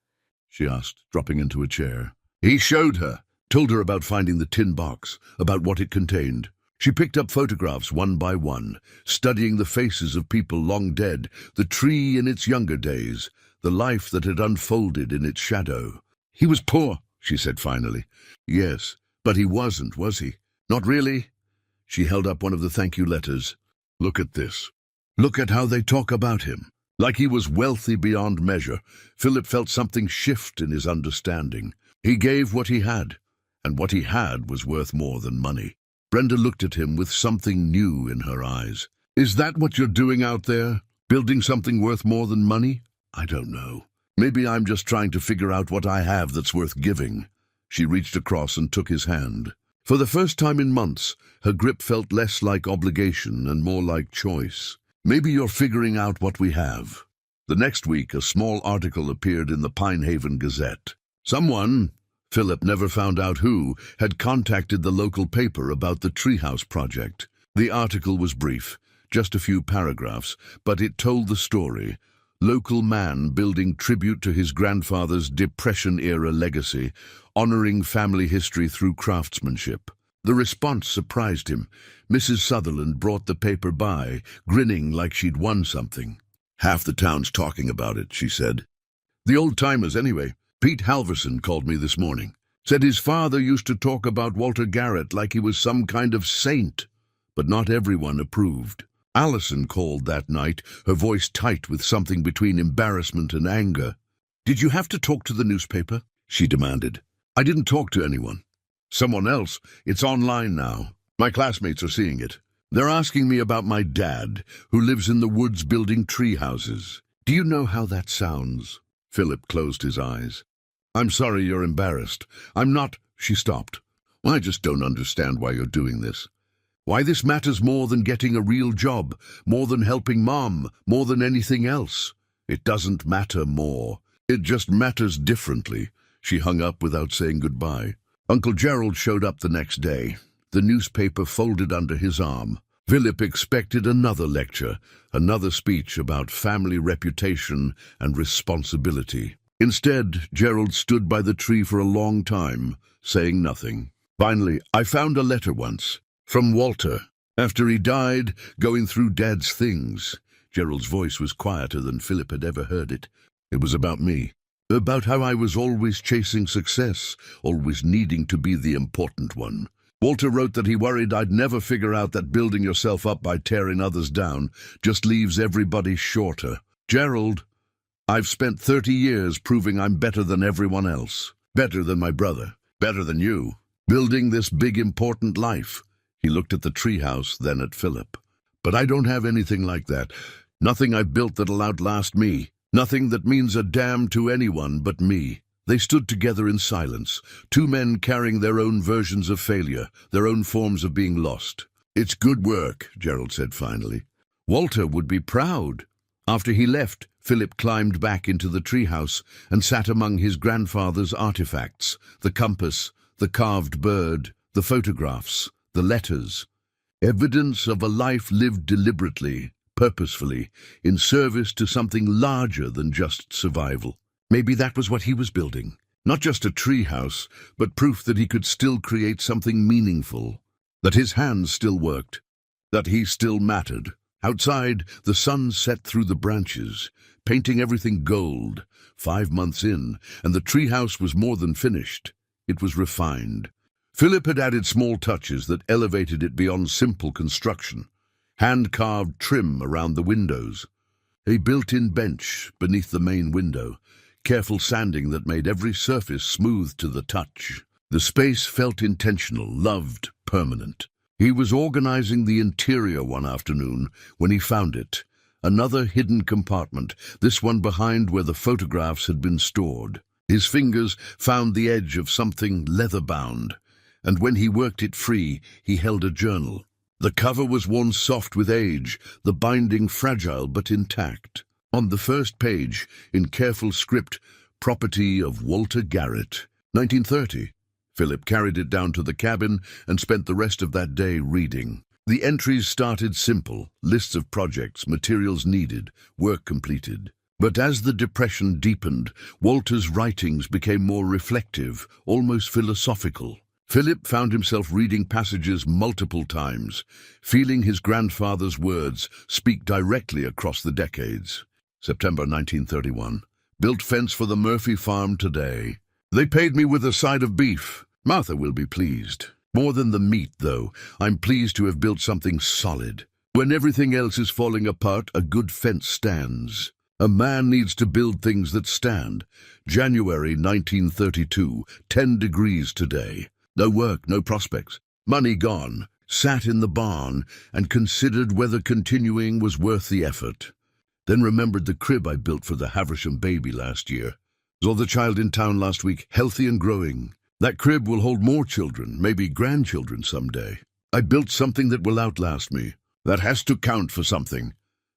she asked, dropping into a chair. He showed her, told her about finding the tin box, about what it contained. She picked up photographs one by one, studying the faces of people long dead, the tree in its younger days, the life that had unfolded in its shadow. "He was poor," she said finally. "Yes, but he wasn't, was he? Not really?" She held up one of the thank you letters. "Look at this. Look at how they talk about him. Like he was wealthy beyond measure." Philip felt something shift in his understanding. He gave what he had, and what he had was worth more than money. Brenda looked at him with something new in her eyes. "Is that what you're doing out there? Building something worth more than money?" "I don't know. Maybe I'm just trying to figure out what I have that's worth giving." She reached across and took his hand. For the first time in months, her grip felt less like obligation and more like choice. "Maybe you're figuring out what we have." The next week, a small article appeared in the Pinehaven Gazette. Someone, Philip never found out who, had contacted the local paper about the Treehouse project. The article was brief, just a few paragraphs, but it told the story. Local man building tribute to his grandfather's Depression-era legacy, honoring family history through craftsmanship. The response surprised him. Mrs. Sutherland brought the paper by, grinning like she'd won something. "Half the town's talking about it," she said. "The old-timers, anyway. Pete Halverson called me this morning. Said his father used to talk about Walter Garrett like he was some kind of saint, but not everyone approved. Allison called that night, her voice tight with something between embarrassment and anger. "Did you have to talk to the newspaper?" she demanded. "I didn't talk to anyone. Someone else. It's online now. My classmates are seeing it. They're asking me about my dad, who lives in the woods building tree houses. Do you know how that sounds?" Philip closed his eyes. "I'm sorry you're embarrassed. I'm not—" She stopped. "I just don't understand why you're doing this. Why this matters more than getting a real job, more than helping Mom, more than anything else. It doesn't matter more. It just matters differently." She hung up without saying goodbye. Uncle Gerald showed up the next day, the newspaper folded under his arm. Philip expected another lecture, another speech about family reputation and responsibility. Instead, Gerald stood by the tree for a long time, saying nothing. Finally, I found a letter once, from Walter. After he died, going through Dad's things. Gerald's voice was quieter than Philip had ever heard it. It was about me. About how I was always chasing success, always needing to be the important one. Walter wrote that he worried I'd never figure out that building yourself up by tearing others down just leaves everybody shorter. Gerald, I've spent 30 years proving I'm better than everyone else. Better than my brother. Better than you. Building this big important life. He looked at the treehouse, then at Philip. But I don't have anything like that. Nothing I've built that'll outlast me. Nothing that means a damn to anyone but me. They stood together in silence, two men carrying their own versions of failure, their own forms of being lost. It's good work, Gerald said finally. Walter would be proud. After he left, Philip climbed back into the treehouse and sat among his grandfather's artifacts, the compass, the carved bird, the photographs, the letters. Evidence of a life lived deliberately, purposefully, in service to something larger than just survival. Maybe that was what he was building. Not just a treehouse, but proof that he could still create something meaningful. That his hands still worked. That he still mattered. Outside, the sun set through the branches, painting everything gold. 5 months in, and the treehouse was more than finished. It was refined. Philip had added small touches that elevated it beyond simple construction. Hand-carved trim around the windows. A built-in bench beneath the main window. Careful sanding that made every surface smooth to the touch. The space felt intentional, loved, permanent. He was organizing the interior one afternoon when he found it. Another hidden compartment, this one behind where the photographs had been stored. His fingers found the edge of something leather-bound, and when he worked it free, he held a journal. The cover was worn soft with age, the binding fragile but intact. On the first page, in careful script, property of Walter Garrett, 1930. Philip carried it down to the cabin and spent the rest of that day reading. The entries started simple, lists of projects, materials needed, work completed. But as the depression deepened, Walter's writings became more reflective, almost philosophical. Philip found himself reading passages multiple times, feeling his grandfather's words speak directly across the decades. September 1931. Built fence for the Murphy farm today. They paid me with a side of beef. Martha will be pleased. More than the meat, though, I'm pleased to have built something solid. When everything else is falling apart, a good fence stands. A man needs to build things that stand. January 1932, 10 degrees today. No work, no prospects. Money gone. Sat in the barn and considered whether continuing was worth the effort. Then remembered the crib I built for the Havisham baby last year. Saw the child in town last week, healthy and growing. That crib will hold more children, maybe grandchildren someday. I built something that will outlast me. That has to count for something.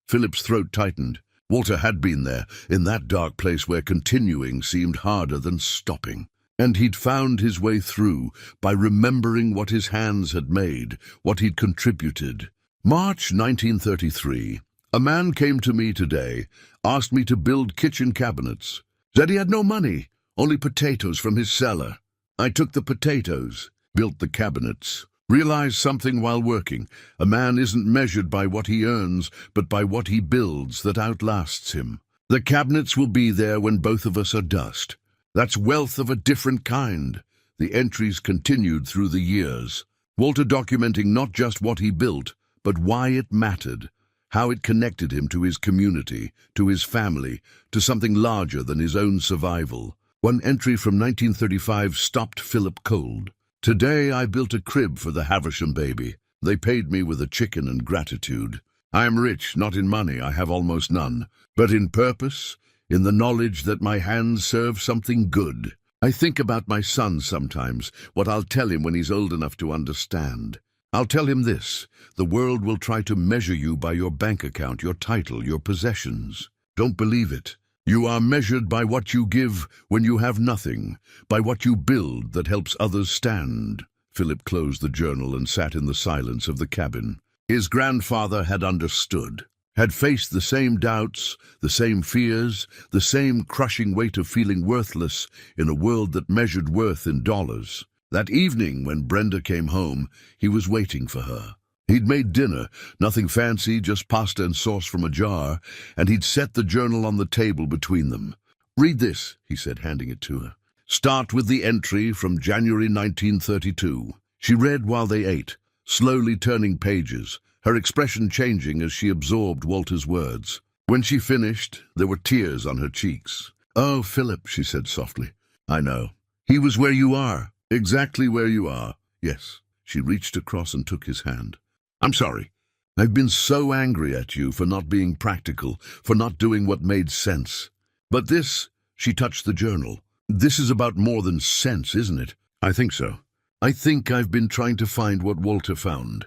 Philip's throat tightened. Walter had been there, in that dark place where continuing seemed harder than stopping. And he'd found his way through by remembering what his hands had made, what he'd contributed. March 1933. A man came to me today, asked me to build kitchen cabinets. Said he had no money, only potatoes from his cellar. I took the potatoes, built the cabinets. Realized something while working. A man isn't measured by what he earns, but by what he builds that outlasts him. The cabinets will be there when both of us are dust. That's wealth of a different kind. The entries continued through the years. Walter documenting not just what he built, but why it mattered. How it connected him to his community, to his family, to something larger than his own survival. One entry from 1935 stopped Philip cold. Today I built a crib for the Havisham baby. They paid me with a chicken and gratitude. I am rich, not in money, I have almost none, but in purpose, in the knowledge that my hands serve something good. I think about my son sometimes, what I'll tell him when he's old enough to understand. I'll tell him this: the world will try to measure you by your bank account, your title, your possessions. Don't believe it. You are measured by what you give when you have nothing, by what you build that helps others stand. Philip closed the journal and sat in the silence of the cabin. His grandfather had understood, had faced the same doubts, the same fears, the same crushing weight of feeling worthless in a world that measured worth in dollars. That evening, when Brenda came home, he was waiting for her. He'd made dinner, nothing fancy, just pasta and sauce from a jar, and he'd set the journal on the table between them. "Read this," he said, handing it to her. "Start with the entry from January 1932. She read while they ate, slowly turning pages, her expression changing as she absorbed Walter's words. When she finished, there were tears on her cheeks. "Oh, Philip," she said softly. "I know. He was where you are, exactly where you are." "Yes." She reached across and took his hand. "I'm sorry. I've been so angry at you for not being practical, for not doing what made sense. But this," she touched the journal, "this is about more than sense, isn't it?" "I think so. I think I've been trying to find what Walter found.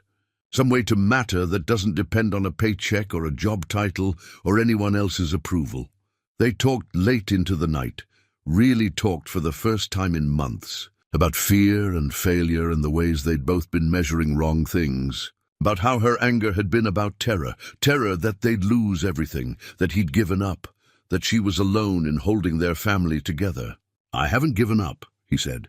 Some way to matter that doesn't depend on a paycheck or a job title or anyone else's approval." They talked late into the night, really talked for the first time in months, about fear and failure and the ways they'd both been measuring wrong things, about how her anger had been about terror that they'd lose everything, that he'd given up, that she was alone in holding their family together. "I haven't given up," he said.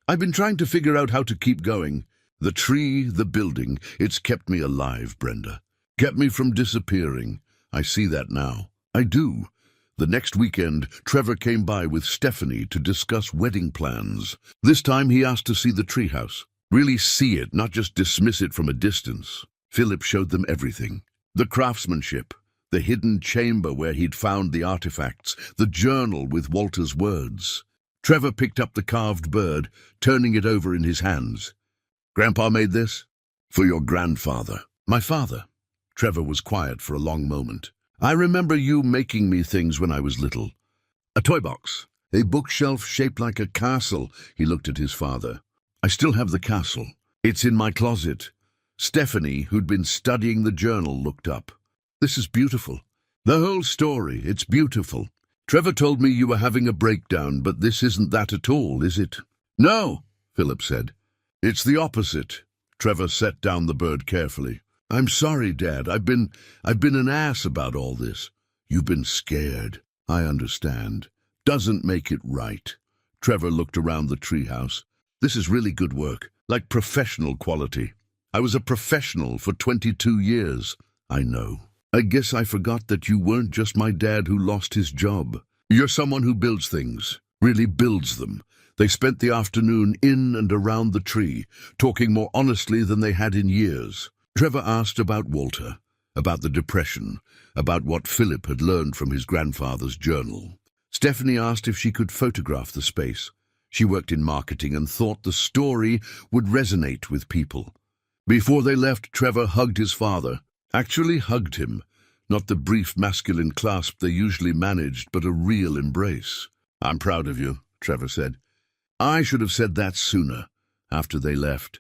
"I've been trying to figure out how to keep going. The tree, the building, it's kept me alive, Brenda. Kept me from disappearing. I see that now. I do." The next weekend, Trevor came by with Stephanie to discuss wedding plans. This time he asked to see the treehouse. Really see it, not just dismiss it from a distance. Philip showed them everything. The craftsmanship, the hidden chamber where he'd found the artifacts, the journal with Walter's words. Trevor picked up the carved bird, turning it over in his hands. "Grandpa made this?" "For your grandfather." "My father." Trevor was quiet for a long moment. "I remember you making me things when I was little. A toy box, a bookshelf shaped like a castle." He looked at his father. "I still have the castle. It's in my closet." Stephanie, who'd been studying the journal, looked up. "This is beautiful. The whole story, it's beautiful. Trevor told me you were having a breakdown, but this isn't that at all, is it?" "No," Philip said. "It's the opposite." Trevor set down the bird carefully. "I'm sorry, Dad. I've been an ass about all this." "You've been scared. I understand. Doesn't make it right." Trevor looked around the treehouse. "This is really good work, like professional quality. I was a professional for 22 years. I know. I guess I forgot that you weren't just my dad who lost his job. You're someone who builds things, really builds them." They spent the afternoon in and around the tree, talking more honestly than they had in years. Trevor asked about Walter, about the depression, about what Philip had learned from his grandfather's journal. Stephanie asked if she could photograph the space. She worked in marketing and thought the story would resonate with people. Before they left, Trevor hugged his father. Actually hugged him, not the brief masculine clasp they usually managed, but a real embrace. "I'm proud of you," Trevor said. "I should have said that sooner." After they left,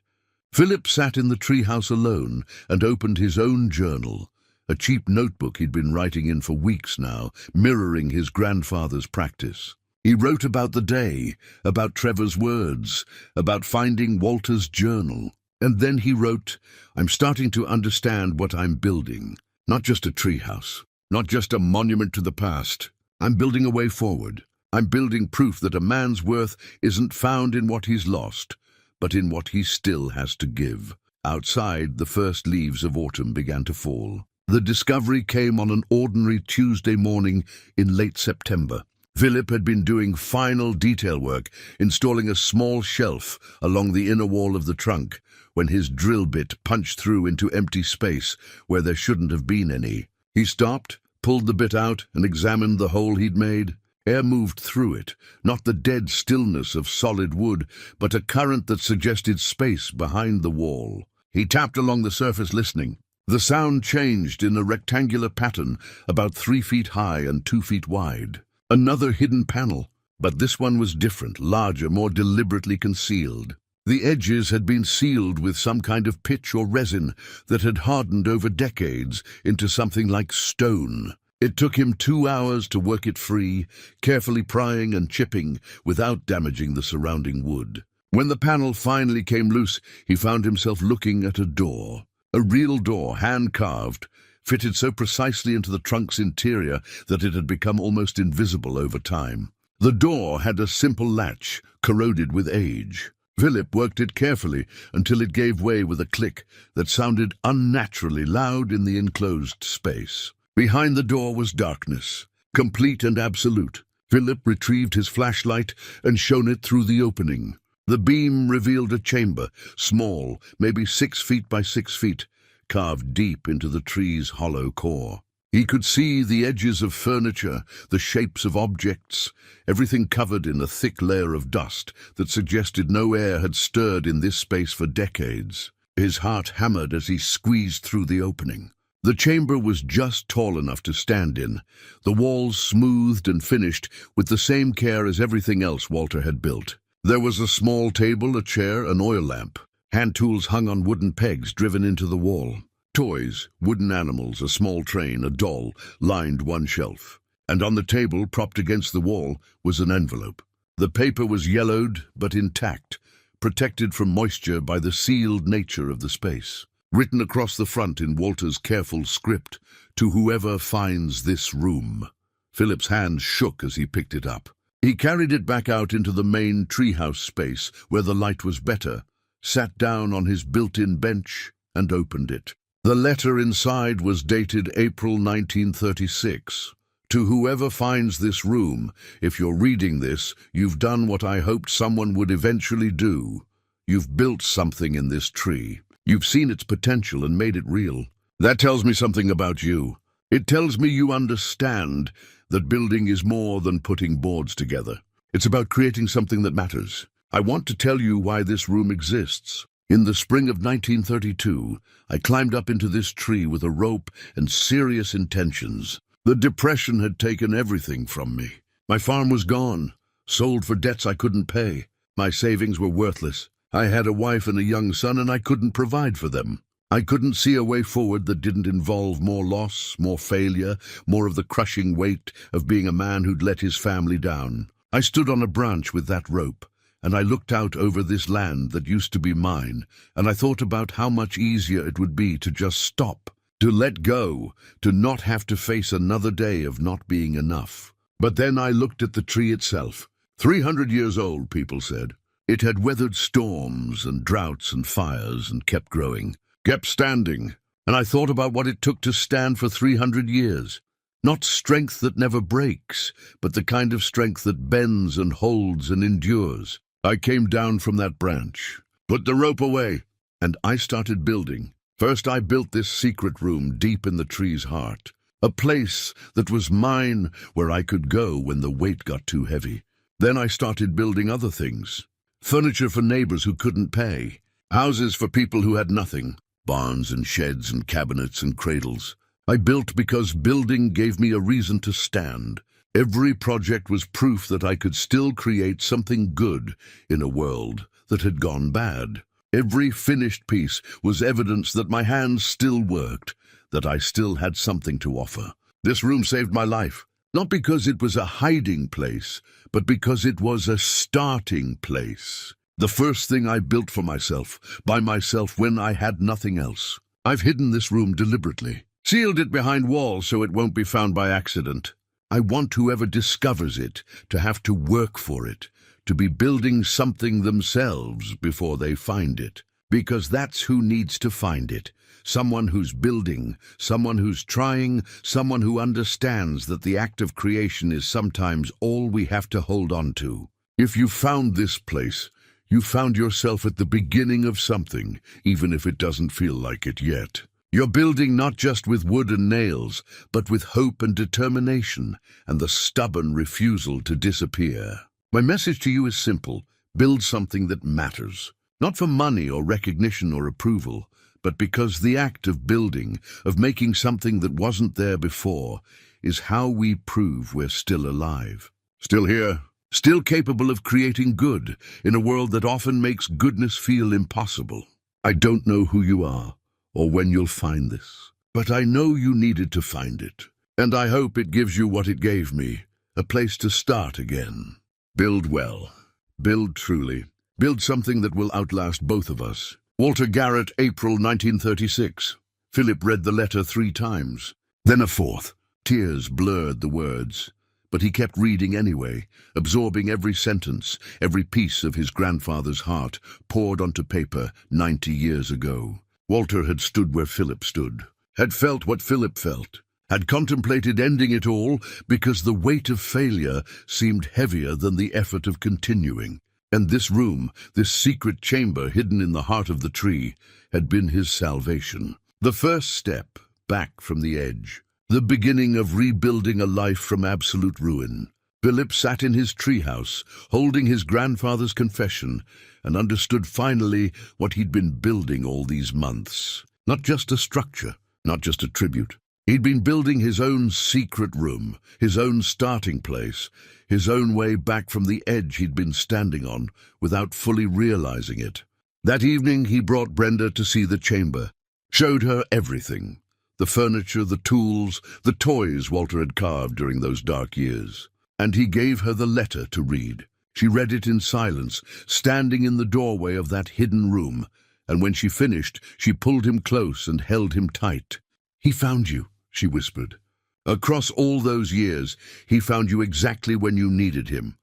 Philip sat in the treehouse alone and opened his own journal, a cheap notebook he'd been writing in for weeks now, mirroring his grandfather's practice. He wrote about the day, about Trevor's words, about finding Walter's journal. And then he wrote, "I'm starting to understand what I'm building. Not just a treehouse, not just a monument to the past. I'm building a way forward. I'm building proof that a man's worth isn't found in what he's lost, but in what he still has to give." Outside, the first leaves of autumn began to fall. The discovery came on an ordinary Tuesday morning in late September. Philip had been doing final detail work, installing a small shelf along the inner wall of the trunk, when his drill bit punched through into empty space where there shouldn't have been any. He stopped, pulled the bit out, and examined the hole he'd made. Air moved through it, not the dead stillness of solid wood, but a current that suggested space behind the wall. He tapped along the surface, listening. The sound changed in a rectangular pattern, about 3 feet high and 2 feet wide. Another hidden panel, but this one was different, larger, more deliberately concealed. The edges had been sealed with some kind of pitch or resin that had hardened over decades into something like stone. It took him 2 hours to work it free, carefully prying and chipping without damaging the surrounding wood. When the panel finally came loose, he found himself looking at a door. A real door, hand-carved, fitted so precisely into the trunk's interior that it had become almost invisible over time. The door had a simple latch, corroded with age. Philip worked it carefully until it gave way with a click that sounded unnaturally loud in the enclosed space. Behind the door was darkness, complete and absolute. Philip retrieved his flashlight and shone it through the opening. The beam revealed a chamber, small, maybe 6 feet by 6 feet, carved deep into the tree's hollow core. He could see the edges of furniture, the shapes of objects, everything covered in a thick layer of dust that suggested no air had stirred in this space for decades. His heart hammered as he squeezed through the opening. The chamber was just tall enough to stand in, the walls smoothed and finished with the same care as everything else Walter had built. There was a small table, a chair, an oil lamp. Hand tools hung on wooden pegs driven into the wall. Toys, wooden animals, a small train, a doll, lined one shelf. And on the table, propped against the wall, was an envelope. The paper was yellowed but intact, protected from moisture by the sealed nature of the space. Written across the front in Walter's careful script, "To whoever finds this room." Philip's hand shook as he picked it up. He carried it back out into the main treehouse space, where the light was better, sat down on his built-in bench, and opened it. The letter inside was dated April 1936. "To whoever finds this room, if you're reading this, you've done what I hoped someone would eventually do. You've built something in this tree. You've seen its potential and made it real. That tells me something about you. It tells me you understand that building is more than putting boards together. It's about creating something that matters. I want to tell you why this room exists. In the spring of 1932, I climbed up into this tree with a rope and serious intentions. The Depression had taken everything from me. My farm was gone, sold for debts I couldn't pay. My savings were worthless. I had a wife and a young son, and I couldn't provide for them. I couldn't see a way forward that didn't involve more loss, more failure, more of the crushing weight of being a man who'd let his family down. I stood on a branch with that rope, and I looked out over this land that used to be mine, and I thought about how much easier it would be to just stop, to let go, to not have to face another day of not being enough. But then I looked at the tree itself. 300 years old, people said. It had weathered storms and droughts and fires and kept growing, kept standing, and I thought about what it took to stand for 300 years. Not strength that never breaks, but the kind of strength that bends and holds and endures. I came down from that branch, put the rope away, and I started building. First I built this secret room deep in the tree's heart, a place that was mine where I could go when the weight got too heavy. Then I started building other things. Furniture for neighbors who couldn't pay, houses for people who had nothing, barns and sheds and cabinets and cradles. I built because building gave me a reason to stand. Every project was proof that I could still create something good in a world that had gone bad. Every finished piece was evidence that my hands still worked, that I still had something to offer. This room saved my life, not because it was a hiding place, but because it was a starting place. The first thing I built for myself, by myself when I had nothing else. I've hidden this room deliberately, sealed it behind walls so it won't be found by accident. I want whoever discovers it to have to work for it, to be building something themselves before they find it. Because that's who needs to find it. Someone who's building, someone who's trying, someone who understands that the act of creation is sometimes all we have to hold on to. If you found this place, you found yourself at the beginning of something, even if it doesn't feel like it yet. You're building not just with wood and nails, but with hope and determination, and the stubborn refusal to disappear. My message to you is simple. Build something that matters. Not for money or recognition or approval, but because the act of building, of making something that wasn't there before, is how we prove we're still alive. Still here, still capable of creating good in a world that often makes goodness feel impossible. I don't know who you are or when you'll find this, but I know you needed to find it, and I hope it gives you what it gave me, a place to start again. Build well. Build truly. Build something that will outlast both of us. Walter Garrett, April 1936. Philip read the letter 3 times. Then a fourth. Tears blurred the words. But he kept reading anyway, absorbing every sentence, every piece of his grandfather's heart, poured onto paper 90 years ago. Walter had stood where Philip stood, had felt what Philip felt, had contemplated ending it all because the weight of failure seemed heavier than the effort of continuing. And this room, this secret chamber hidden in the heart of the tree, had been his salvation. The first step back from the edge, the beginning of rebuilding a life from absolute ruin. Philip sat in his treehouse, holding his grandfather's confession, and understood finally what he'd been building all these months. Not just a structure, not just a tribute. He'd been building his own secret room, his own starting place, his own way back from the edge he'd been standing on, without fully realizing it. That evening he brought Brenda to see the chamber, showed her everything. The furniture, the tools, the toys Walter had carved during those dark years. And he gave her the letter to read. She read it in silence, standing in the doorway of that hidden room, and when she finished, she pulled him close and held him tight. "He found you," she whispered. "Across all those years, he found you exactly when you needed him.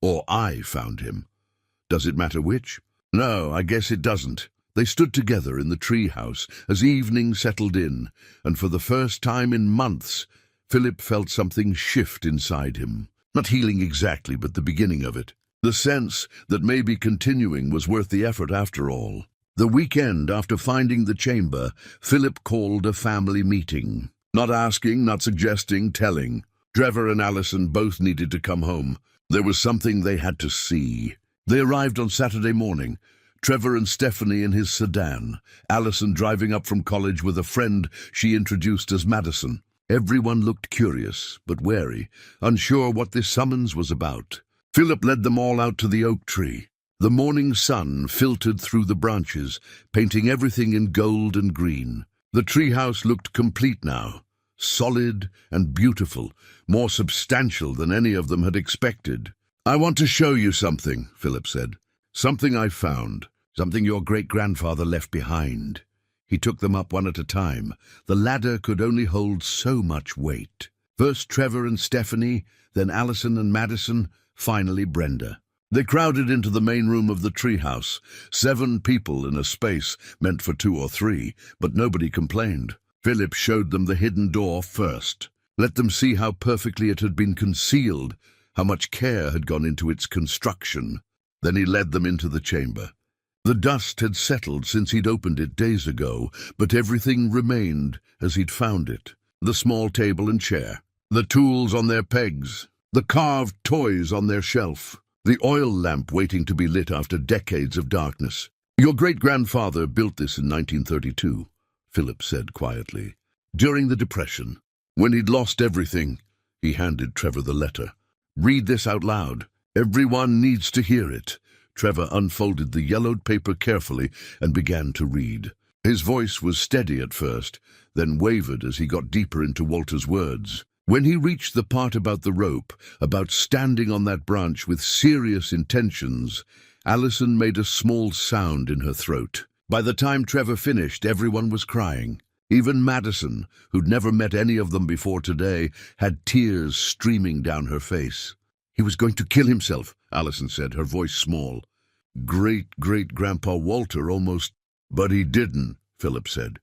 Or I found him. Does it matter which? No, I guess it doesn't." They stood together in the treehouse as evening settled in, and for the first time in months, Philip felt something shift inside him. Not healing exactly, but the beginning of it. The sense that maybe continuing was worth the effort after all. The weekend after finding the chamber, Philip called a family meeting. Not asking, not suggesting, telling. Trevor and Alison both needed to come home. There was something they had to see. They arrived on Saturday morning. Trevor and Stephanie in his sedan, Alison driving up from college with a friend she introduced as Madison. Everyone looked curious, but wary, unsure what this summons was about. Philip led them all out to the oak tree. The morning sun filtered through the branches, painting everything in gold and green. The treehouse looked complete now, solid and beautiful, more substantial than any of them had expected. "I want to show you something," Philip said. "Something I found. Something your great-grandfather left behind." He took them up one at a time. The ladder could only hold so much weight. First Trevor and Stephanie, then Alison and Madison, finally Brenda. They crowded into the main room of the treehouse, 7 people in a space meant for 2 or 3, but nobody complained. Philip showed them the hidden door first. Let them see how perfectly it had been concealed, how much care had gone into its construction. Then he led them into the chamber. The dust had settled since he'd opened it days ago, but everything remained as he'd found it. The small table and chair, the tools on their pegs, the carved toys on their shelf, the oil lamp waiting to be lit after decades of darkness. "Your great-grandfather built this in 1932, Philip said quietly. "During the Depression, when he'd lost everything." He handed Trevor the letter. "Read this out loud. Everyone needs to hear it." Trevor unfolded the yellowed paper carefully and began to read. His voice was steady at first, then wavered as he got deeper into Walter's words. When he reached the part about the rope, about standing on that branch with serious intentions, Alison made a small sound in her throat. By the time Trevor finished, everyone was crying. Even Madison, who'd never met any of them before today, had tears streaming down her face. "He was going to kill himself," Alison said, her voice small. "Great-great-grandpa Walter almost—" "But he didn't," Philip said.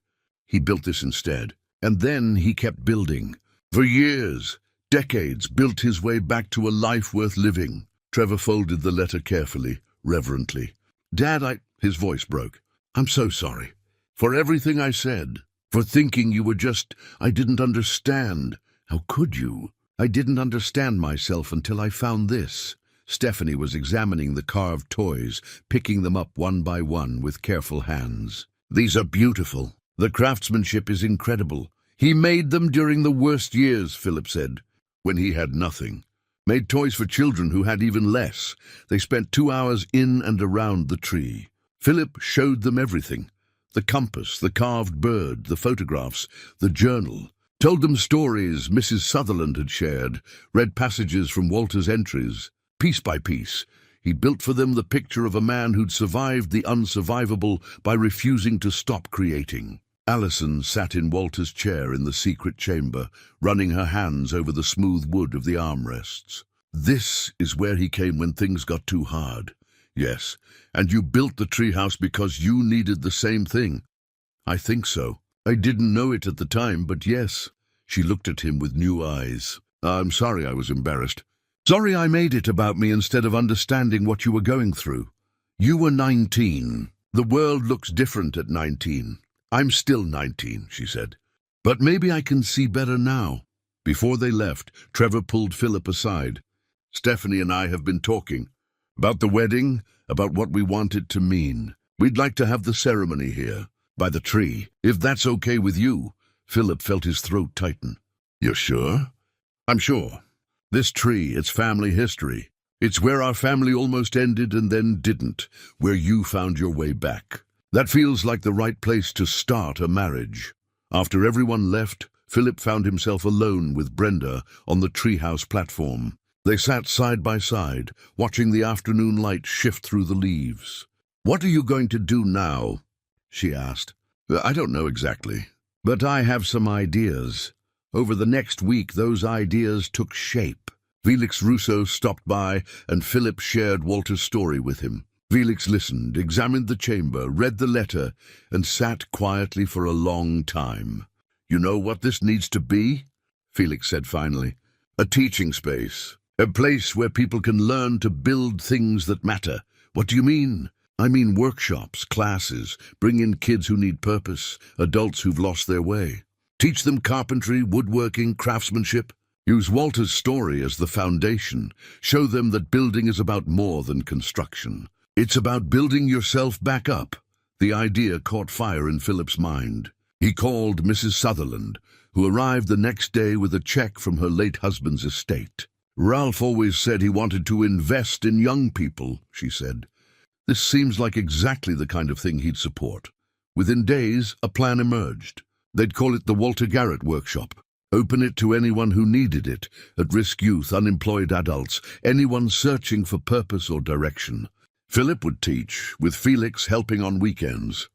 "He built this instead. And then he kept building. For years, decades, built his way back to a life worth living." Trevor folded the letter carefully, reverently. "Dad, His voice broke. "I'm so sorry. For everything I said. For thinking you were just— I didn't understand. How could you? I didn't understand myself until I found this." Stephanie was examining the carved toys, picking them up one by one with careful hands. "These are beautiful. The craftsmanship is incredible. He made them during the worst years," Philip said, "when he had nothing. Made toys for children who had even less. They spent 2 hours in and around the tree." Philip showed them everything. The compass, the carved bird, the photographs, the journal. Told them stories Mrs. Sutherland had shared, read passages from Walter's entries. Piece by piece, He built for them the picture of a man who'd survived the unsurvivable by refusing to stop creating. Alison sat in Walter's chair in the secret chamber, running her hands over the smooth wood of the armrests. This is where he came when things got too hard. Yes, and you built the treehouse because you needed the same thing. I think so. I didn't know it at the time, but yes. She looked at him with new eyes. I'm sorry I was embarrassed. Sorry I made it about me instead of understanding what you were going through. You were 19. The world looks different at 19. I'm still 19, she said. But maybe I can see better now. Before they left, Trevor pulled Philip aside. Stephanie and I have been talking about the wedding, about what we want it to mean. We'd like to have the ceremony here, by the tree, if that's okay with you. Philip felt his throat tighten. You're sure? I'm sure. This tree, it's family history. It's where our family almost ended and then didn't, where you found your way back. That feels like the right place to start a marriage. After everyone left, Philip found himself alone with Brenda on the treehouse platform. They sat side by side, watching the afternoon light shift through the leaves. What are you going to do now? She asked. I don't know exactly, but I have some ideas. Over the next week, those ideas took shape. Felix Russo stopped by, and Philip shared Walter's story with him. Felix listened, examined the chamber, read the letter, and sat quietly for a long time. You know what this needs to be? Felix said finally. A teaching space. A place where people can learn to build things that matter. What do you mean? I mean workshops, classes, bring in kids who need purpose, adults who've lost their way. Teach them carpentry, woodworking, craftsmanship. Use Walter's story as the foundation. Show them that building is about more than construction. It's about building yourself back up. The idea caught fire in Philip's mind. He called Mrs. Sutherland, who arrived the next day with a check from her late husband's estate. Ralph always said he wanted to invest in young people, she said. This seems like exactly the kind of thing he'd support. Within days, a plan emerged. They'd call it the Walter Garrett Workshop. Open it to anyone who needed it, at-risk youth, unemployed adults, anyone searching for purpose or direction. Philip would teach, with Felix helping on weekends.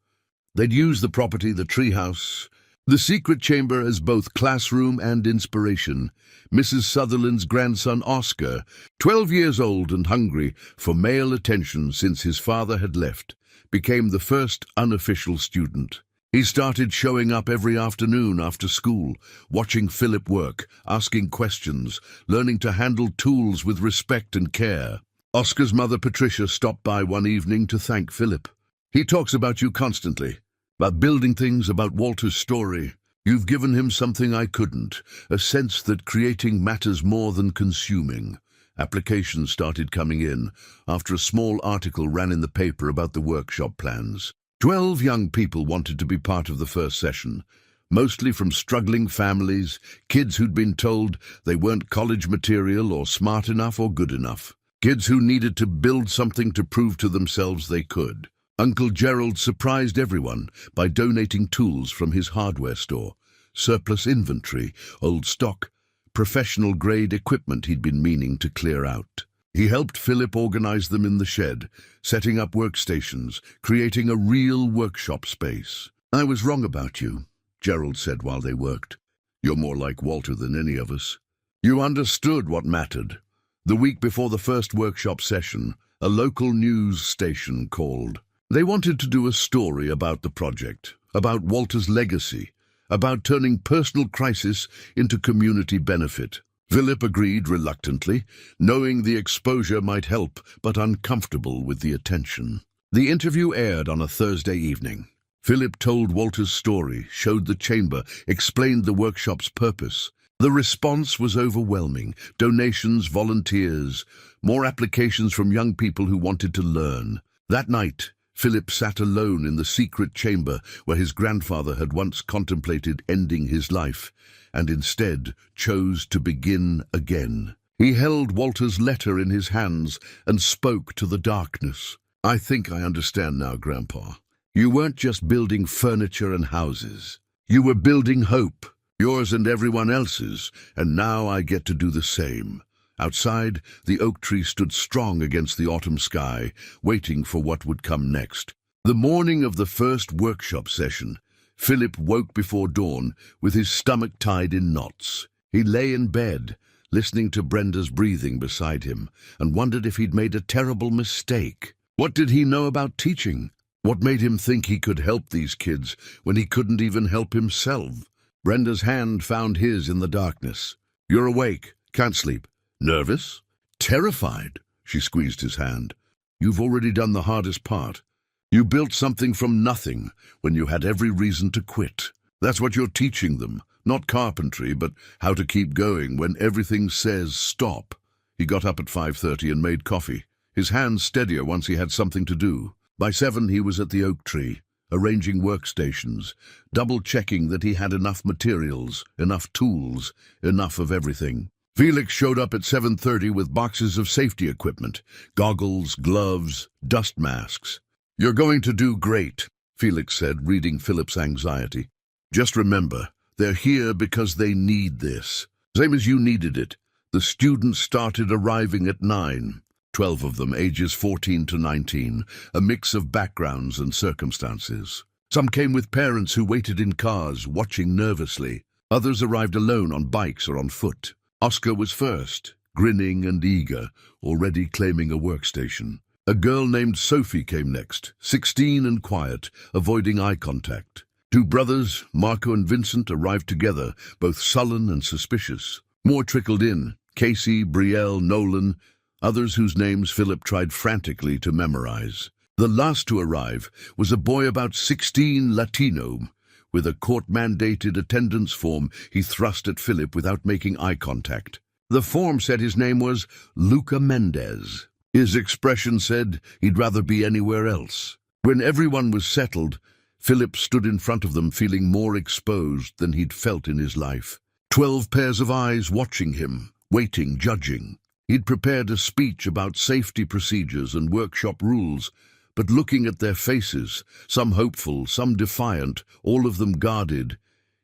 They'd use the property, the treehouse, the secret chamber as both classroom and inspiration. Mrs. Sutherland's grandson Oscar, 12 years old and hungry for male attention since his father had left, became the first unofficial student. He started showing up every afternoon after school, watching Philip work, asking questions, learning to handle tools with respect and care. Oscar's mother Patricia stopped by one evening to thank Philip. He talks about you constantly, about building things, about Walter's story. You've given him something I couldn't, a sense that creating matters more than consuming. Applications started coming in after a small article ran in the paper about the workshop plans. 12 young people wanted to be part of the first session, mostly from struggling families, kids who'd been told they weren't college material or smart enough or good enough. Kids who needed to build something to prove to themselves they could. Uncle Gerald surprised everyone by donating tools from his hardware store, surplus inventory, old stock, professional-grade equipment he'd been meaning to clear out. He helped Philip organize them in the shed, setting up workstations, creating a real workshop space. I was wrong about you, Gerald said while they worked. You're more like Walter than any of us. You understood what mattered. The week before the first workshop session, a local news station called. They wanted to do a story about the project, about Walter's legacy, about turning personal crisis into community benefit. Philip agreed reluctantly, knowing the exposure might help, but uncomfortable with the attention. The interview aired on a Thursday evening. Philip told Walter's story, showed the chamber, explained the workshop's purpose. The response was overwhelming. Donations, volunteers, more applications from young people who wanted to learn. That night, Philip sat alone in the secret chamber where his grandfather had once contemplated ending his life, and instead chose to begin again. He held Walter's letter in his hands and spoke to the darkness. I think I understand now, Grandpa. You weren't just building furniture and houses. You were building hope, yours and everyone else's, and now I get to do the same. Outside, the oak tree stood strong against the autumn sky, waiting for what would come next. The morning of the first workshop session, Philip woke before dawn with his stomach tied in knots. He lay in bed, listening to Brenda's breathing beside him, and wondered if he'd made a terrible mistake. What did he know about teaching? What made him think he could help these kids when he couldn't even help himself? Brenda's hand found his in the darkness. "You're awake, can't sleep. Nervous? Terrified?" She squeezed his hand. "You've already done the hardest part. You built something from nothing when you had every reason to quit. That's what you're teaching them, not carpentry, but how to keep going when everything says stop." He got up at 5:30 and made coffee, his hands steadier once he had something to do. By 7 he was at the oak tree, arranging workstations, double-checking that he had enough materials, enough tools, enough of everything. Felix showed up at 7:30 with boxes of safety equipment, goggles, gloves, dust masks. "You're going to do great," Felix said, reading Philip's anxiety. "Just remember, they're here because they need this. Same as you needed it. The students started arriving at 9, 12 of them ages 14 to 19, a mix of backgrounds and circumstances. Some came with parents who waited in cars, watching nervously. Others arrived alone on bikes or on foot. Oscar was first, grinning and eager, already claiming a workstation. A girl named Sophie came next, 16 and quiet, avoiding eye contact. 2 brothers, Marco and Vincent, arrived together, both sullen and suspicious. More trickled in, Casey, Brielle, Nolan, others whose names Philip tried frantically to memorize. The last to arrive was a boy about 16, Latino. With a court-mandated attendance form, he thrust at Philip without making eye contact. The form said his name was Luca Mendez. His expression said he'd rather be anywhere else. When everyone was settled, Philip stood in front of them feeling more exposed than he'd felt in his life. 12 pairs of eyes watching him, waiting, judging. He'd prepared a speech about safety procedures and workshop rules, but looking at their faces, some hopeful, some defiant, all of them guarded,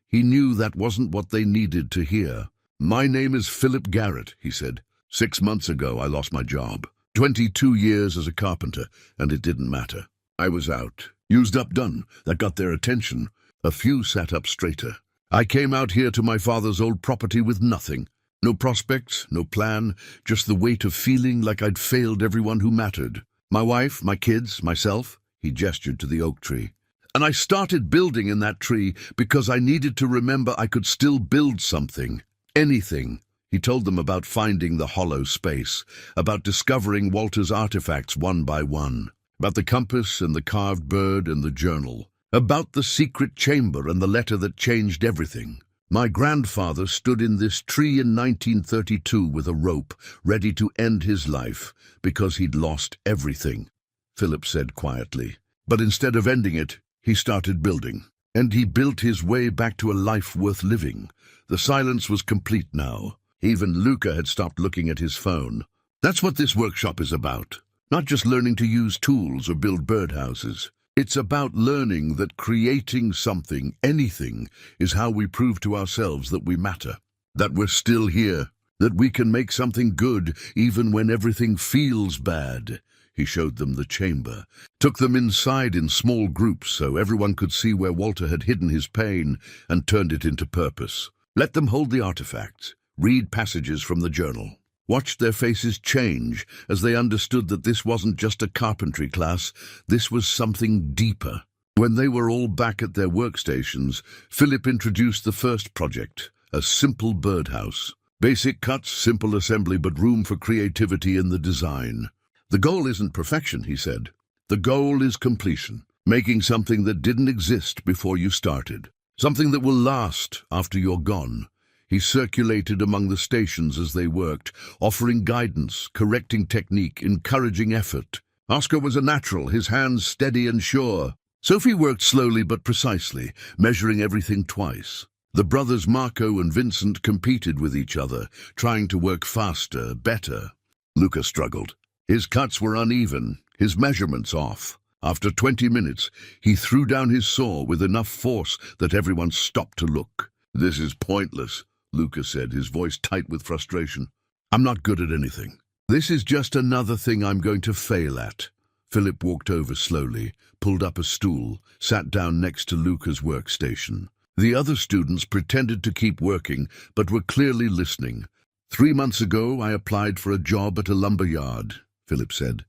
he knew that wasn't what they needed to hear. "My name is Philip Garrett," he said. 6 months ago I lost my job. 22 years as a carpenter, and it didn't matter. I was out. Used up, done. That got their attention. A few sat up straighter. I came out here to my father's old property with nothing. No prospects, no plan, just the weight of feeling like I'd failed everyone who mattered. My wife, my kids, myself. He gestured to the oak tree. And I started building in that tree because I needed to remember I could still build something. Anything. He told them about finding the hollow space, about discovering Walter's artifacts one by one, about the compass and the carved bird and the journal, about the secret chamber and the letter that changed everything. My grandfather stood in this tree in 1932 with a rope, ready to end his life, because he'd lost everything, Philip said quietly. But instead of ending it, he started building. And he built his way back to a life worth living. The silence was complete now. Even Luca had stopped looking at his phone. That's what this workshop is about. Not just learning to use tools or build birdhouses. It's about learning that creating something, anything, is how we prove to ourselves that we matter, that we're still here, that we can make something good even when everything feels bad. He showed them the chamber, took them inside in small groups so everyone could see where Walter had hidden his pain and turned it into purpose. Let them hold the artifacts, read passages from the journal. Watched their faces change as they understood that this wasn't just a carpentry class, this was something deeper. When they were all back at their workstations, Philip introduced the first project, a simple birdhouse. Basic cuts, simple assembly, but room for creativity in the design. The goal isn't perfection, he said. The goal is completion, making something that didn't exist before you started, something that will last after you're gone. He circulated among the stations as they worked, offering guidance, correcting technique, encouraging effort. Oscar was a natural, his hands steady and sure. Sophie worked slowly but precisely, measuring everything twice. The brothers Marco and Vincent competed with each other, trying to work faster, better. Luca struggled. His cuts were uneven, his measurements off. After 20 minutes, he threw down his saw with enough force that everyone stopped to look. "This is pointless," Luca said, his voice tight with frustration. I'm not good at anything. This is just another thing I'm going to fail at. Philip walked over slowly, pulled up a stool, sat down next to Luca's workstation. The other students pretended to keep working, but were clearly listening. 3 months ago, I applied for a job at a lumber yard, Philip said.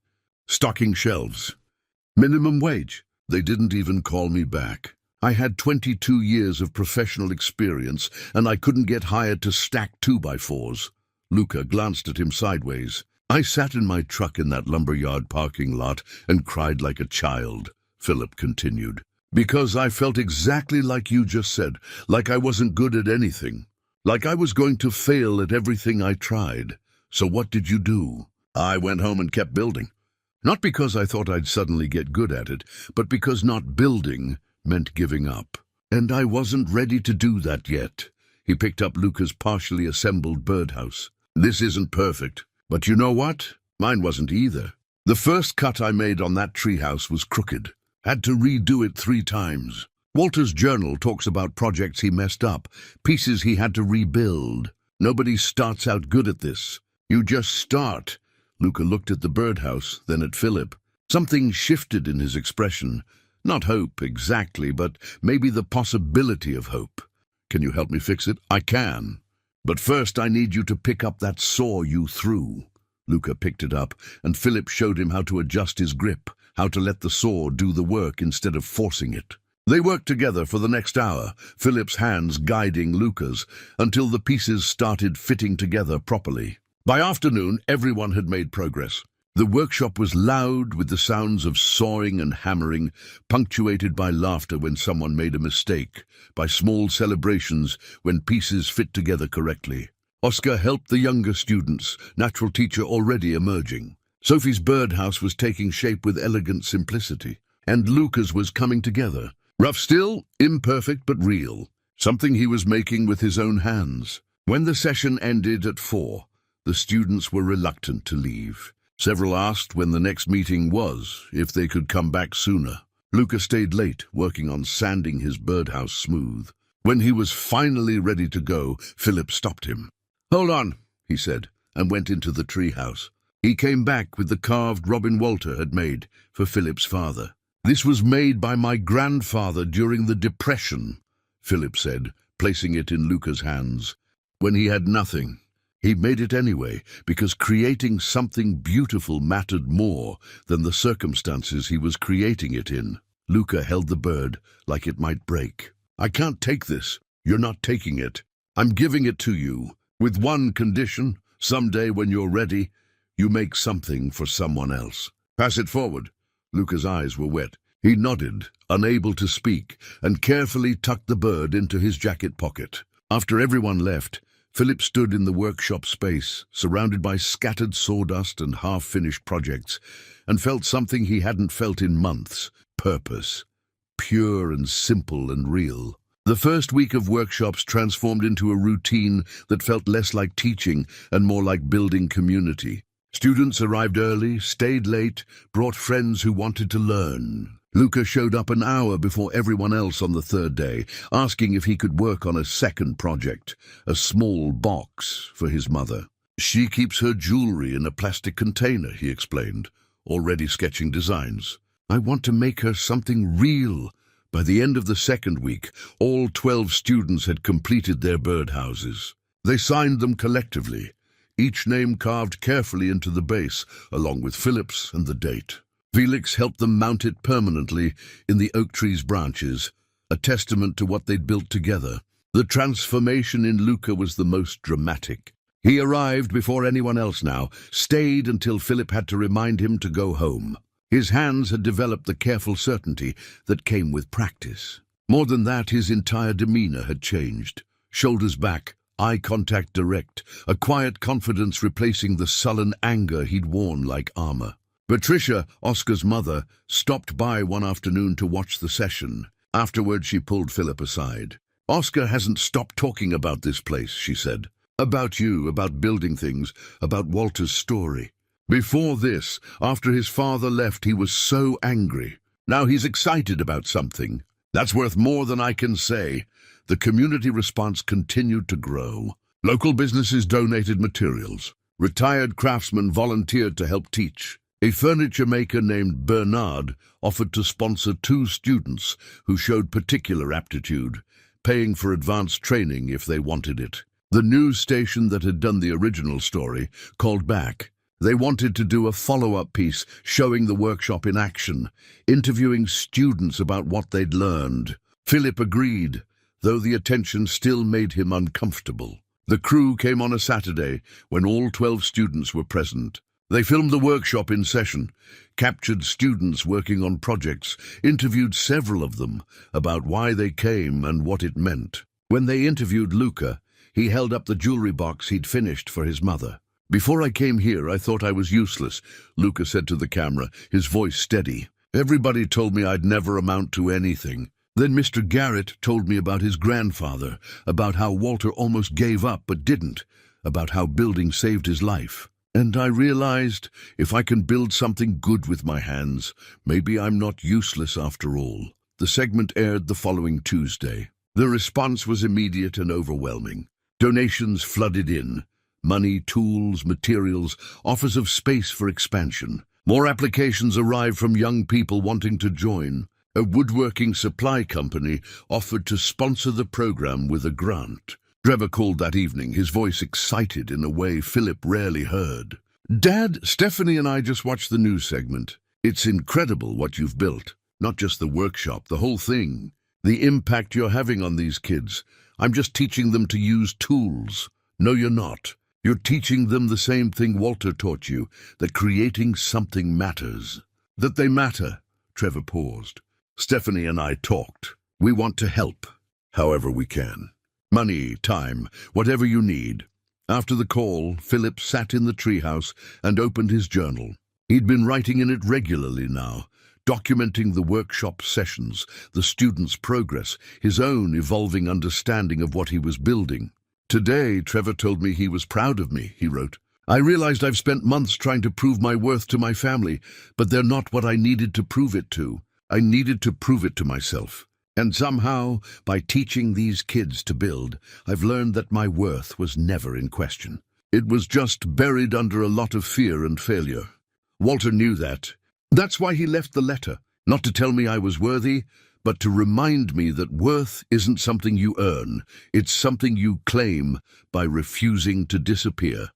Stocking shelves. Minimum wage. They didn't even call me back. I had 22 years of professional experience, and I couldn't get hired to stack 2x4s. Luca glanced at him sideways. I sat in my truck in that lumberyard parking lot and cried like a child, Philip continued. Because I felt exactly like you just said, like I wasn't good at anything. Like I was going to fail at everything I tried. So what did you do? I went home and kept building. Not because I thought I'd suddenly get good at it, but because not building meant giving up. And I wasn't ready to do that yet. He picked up Luca's partially assembled birdhouse. This isn't perfect, but you know what? Mine wasn't either. The first cut I made on that treehouse was crooked. Had to redo it 3 times. Walter's journal talks about projects he messed up, pieces he had to rebuild. Nobody starts out good at this. You just start. Luca looked at the birdhouse, then at Philip. Something shifted in his expression. Not hope exactly, but maybe the possibility of hope. Can you help me fix it? I can. But first I need you to pick up that saw you threw. Luca picked it up, and Philip showed him how to adjust his grip, how to let the saw do the work instead of forcing it. They worked together for the next hour, Philip's hands guiding Luca's, until the pieces started fitting together properly. By afternoon, everyone had made progress. The workshop was loud with the sounds of sawing and hammering, punctuated by laughter when someone made a mistake, by small celebrations when pieces fit together correctly. Oscar helped the younger students, natural teacher already emerging. Sophie's birdhouse was taking shape with elegant simplicity, and Luca's was coming together. Rough still, imperfect but real, something he was making with his own hands. When the session ended at 4, the students were reluctant to leave. Several asked when the next meeting was, if they could come back sooner. Luca stayed late, working on sanding his birdhouse smooth. When he was finally ready to go, Philip stopped him. "Hold on," he said, and went into the treehouse. He came back with the carved robin Walter had made for Philip's father. "This was made by my grandfather during the Depression," Philip said, placing it in Luca's hands. "When he had nothing. He made it anyway, because creating something beautiful mattered more than the circumstances he was creating it in." Luca held the bird like it might break. "I can't take this. You're not taking it. I'm giving it to you, with one condition. Someday when you're ready, you make something for someone else. Pass it forward." Luca's eyes were wet. He nodded, unable to speak, and carefully tucked the bird into his jacket pocket. After everyone left, Philip stood in the workshop space, surrounded by scattered sawdust and half-finished projects, and felt something he hadn't felt in months: purpose. Pure and simple and real. The first week of workshops transformed into a routine that felt less like teaching and more like building community. Students arrived early, stayed late, brought friends who wanted to learn. Luca showed up an hour before everyone else on the 3rd day, asking if he could work on a second project, a small box for his mother. "She keeps her jewelry in a plastic container," he explained, already sketching designs. "I want to make her something real." By the end of the 2nd week, all 12 students had completed their birdhouses. They signed them collectively, each name carved carefully into the base, along with Philip's and the date. Felix helped them mount it permanently in the oak tree's branches, a testament to what they'd built together. The transformation in Luca was the most dramatic. He arrived before anyone else now, stayed until Philip had to remind him to go home. His hands had developed the careful certainty that came with practice. More than that, his entire demeanor had changed. Shoulders back, eye contact direct, a quiet confidence replacing the sullen anger he'd worn like armor. Patricia, Oscar's mother, stopped by one afternoon to watch the session. Afterward, she pulled Philip aside. "Oscar hasn't stopped talking about this place," she said. "About you, about building things, about Walter's story. Before this, after his father left, he was so angry. Now he's excited about something. That's worth more than I can say." The community response continued to grow. Local businesses donated materials. Retired craftsmen volunteered to help teach. A furniture maker named Bernard offered to sponsor 2 students who showed particular aptitude, paying for advanced training if they wanted it. The news station that had done the original story called back. They wanted to do a follow-up piece showing the workshop in action, interviewing students about what they'd learned. Philip agreed, though the attention still made him uncomfortable. The crew came on a Saturday when all 12 students were present. They filmed the workshop in session, captured students working on projects, interviewed several of them about why they came and what it meant. When they interviewed Luca, he held up the jewelry box he'd finished for his mother. "Before I came here, I thought I was useless," Luca said to the camera, his voice steady. "Everybody told me I'd never amount to anything. Then Mr. Garrett told me about his grandfather, about how Walter almost gave up but didn't, about how building saved his life. And I realized, if I can build something good with my hands, maybe I'm not useless after all." The segment aired the following Tuesday. The response was immediate and overwhelming. Donations flooded in. Money, tools, materials, offers of space for expansion. More applications arrived from young people wanting to join. A woodworking supply company offered to sponsor the program with a grant. Trevor called that evening, his voice excited in a way Philip rarely heard. "Dad, Stephanie and I just watched the news segment. It's incredible what you've built. Not just the workshop, the whole thing. The impact you're having on these kids. I'm just teaching them to use tools." "No, you're not. You're teaching them the same thing Walter taught you, that creating something matters." "That they matter." Trevor paused. "Stephanie and I talked. We want to help, however we can. Money, time, whatever you need." After the call, Philip sat in the treehouse and opened his journal. He'd been writing in it regularly now, documenting the workshop sessions, the students' progress, his own evolving understanding of what he was building. "Today, Trevor told me he was proud of me," he wrote. "I realized I've spent months trying to prove my worth to my family, but they're not what I needed to prove it to. I needed to prove it to myself. And somehow, by teaching these kids to build, I've learned that my worth was never in question. It was just buried under a lot of fear and failure. Walter knew that. That's why he left the letter, not to tell me I was worthy, but to remind me that worth isn't something you earn, it's something you claim by refusing to disappear."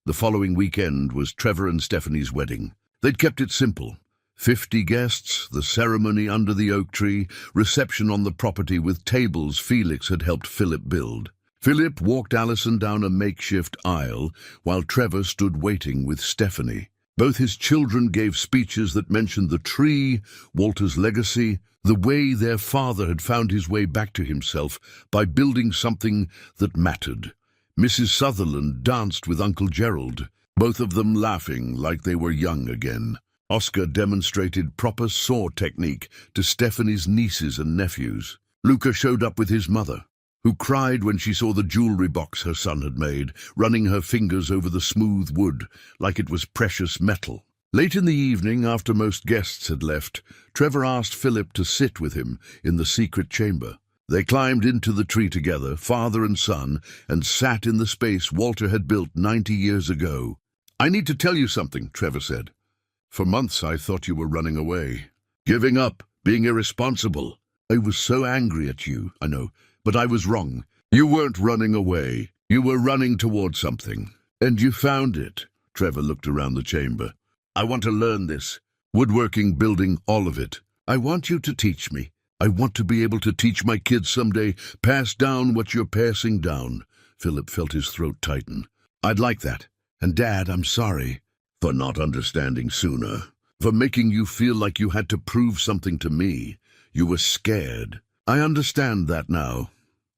The following weekend was Trevor and Stephanie's wedding. They'd kept it simple. 50 guests, the ceremony under the oak tree, reception on the property with tables Felix had helped Philip build. Philip walked Allison down a makeshift aisle while Trevor stood waiting with Stephanie. Both his children gave speeches that mentioned the tree, Walter's legacy, the way their father had found his way back to himself by building something that mattered. Mrs. Sutherland danced with Uncle Gerald, both of them laughing like they were young again. Oscar demonstrated proper saw technique to Stephanie's nieces and nephews. Luca showed up with his mother, who cried when she saw the jewelry box her son had made, running her fingers over the smooth wood like it was precious metal. Late in the evening, after most guests had left, Trevor asked Philip to sit with him in the secret chamber. They climbed into the tree together, father and son, and sat in the space Walter had built 90 years ago. "I need to tell you something," Trevor said. "For months I thought you were running away. Giving up, being irresponsible. I was so angry at you, I know, but I was wrong. You weren't running away. You were running toward something. And you found it." Trevor looked around the chamber. "I want to learn this. Woodworking, building, all of it. I want you to teach me. I want to be able to teach my kids someday, pass down what you're passing down." Philip felt his throat tighten. "I'd like that. And Dad, I'm sorry for not understanding sooner, for making you feel like you had to prove something to me. You were scared. I understand that now."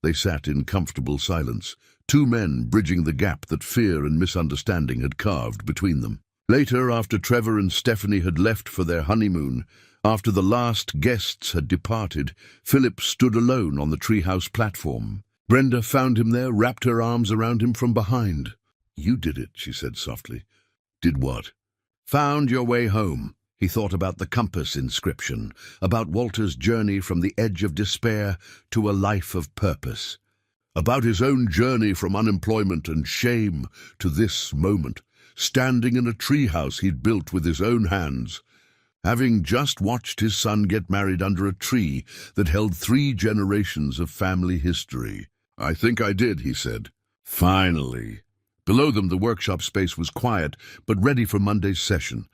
They sat in comfortable silence, 2 men bridging the gap that fear and misunderstanding had carved between them. Later, after Trevor and Stephanie had left for their honeymoon, after the last guests had departed, Philip stood alone on the treehouse platform. Brenda found him there, wrapped her arms around him from behind. "You did it," she said softly. "Did what?" "Found your way home." He thought about the compass inscription, about Walter's journey from the edge of despair to a life of purpose. about his own journey from unemployment and shame to this moment, standing in a treehouse he'd built with his own hands, having just watched his son get married under a tree that held 3 generations of family history. "I think I did," he said. Finally. Below them, the workshop space was quiet, but ready for Monday's session.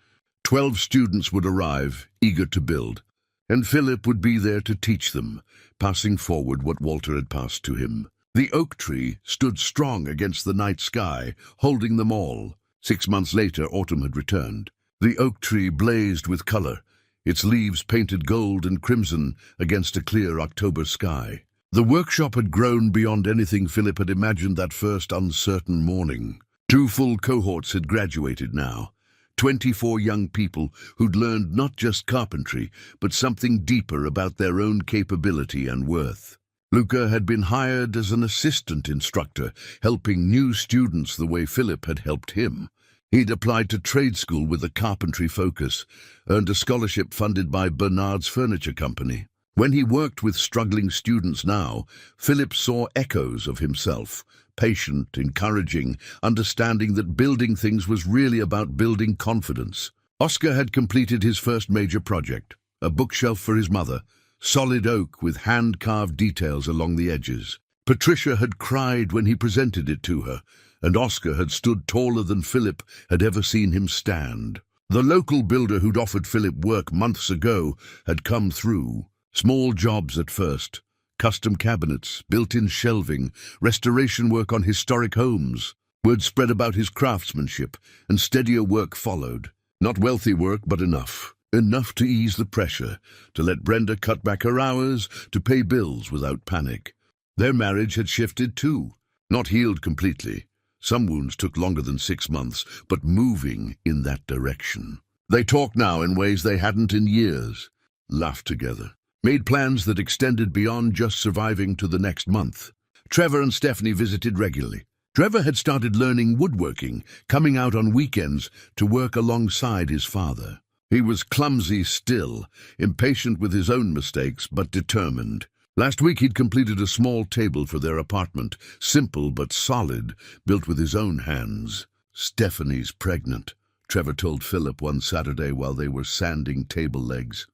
12 students would arrive, eager to build, and Philip would be there to teach them, passing forward what Walter had passed to him. The oak tree stood strong against the night sky, holding them all. 6 months later, autumn had returned. The oak tree blazed with color, its leaves painted gold and crimson against a clear October sky. The workshop had grown beyond anything Philip had imagined that first uncertain morning. 2 full cohorts had graduated now. 24 young people who'd learned not just carpentry, but something deeper about their own capability and worth. Luca had been hired as an assistant instructor, helping new students the way Philip had helped him. He'd applied to trade school with a carpentry focus, earned a scholarship funded by Bernard's Furniture Company. When he worked with struggling students now, Philip saw echoes of himself, patient, encouraging, understanding that building things was really about building confidence. Oscar had completed his first major project, a bookshelf for his mother, solid oak with hand-carved details along the edges. Patricia had cried when he presented it to her, and Oscar had stood taller than Philip had ever seen him stand. The local builder who'd offered Philip work months ago had come through. Small jobs at first, custom cabinets, built-in shelving, restoration work on historic homes. Word spread about his craftsmanship, and steadier work followed. Not wealthy work, but enough. Enough to ease the pressure, to let Brenda cut back her hours, to pay bills without panic. Their marriage had shifted too, not healed completely. Some wounds took longer than 6 months, but moving in that direction. They talked now in ways they hadn't in years, laughed together, made plans that extended beyond just surviving to the next month. Trevor and Stephanie visited regularly. Trevor had started learning woodworking, coming out on weekends to work alongside his father. He was clumsy still, impatient with his own mistakes, but determined. Last week he'd completed a small table for their apartment, simple but solid, built with his own hands. "Stephanie's pregnant," Trevor told Philip one Saturday while they were sanding table legs.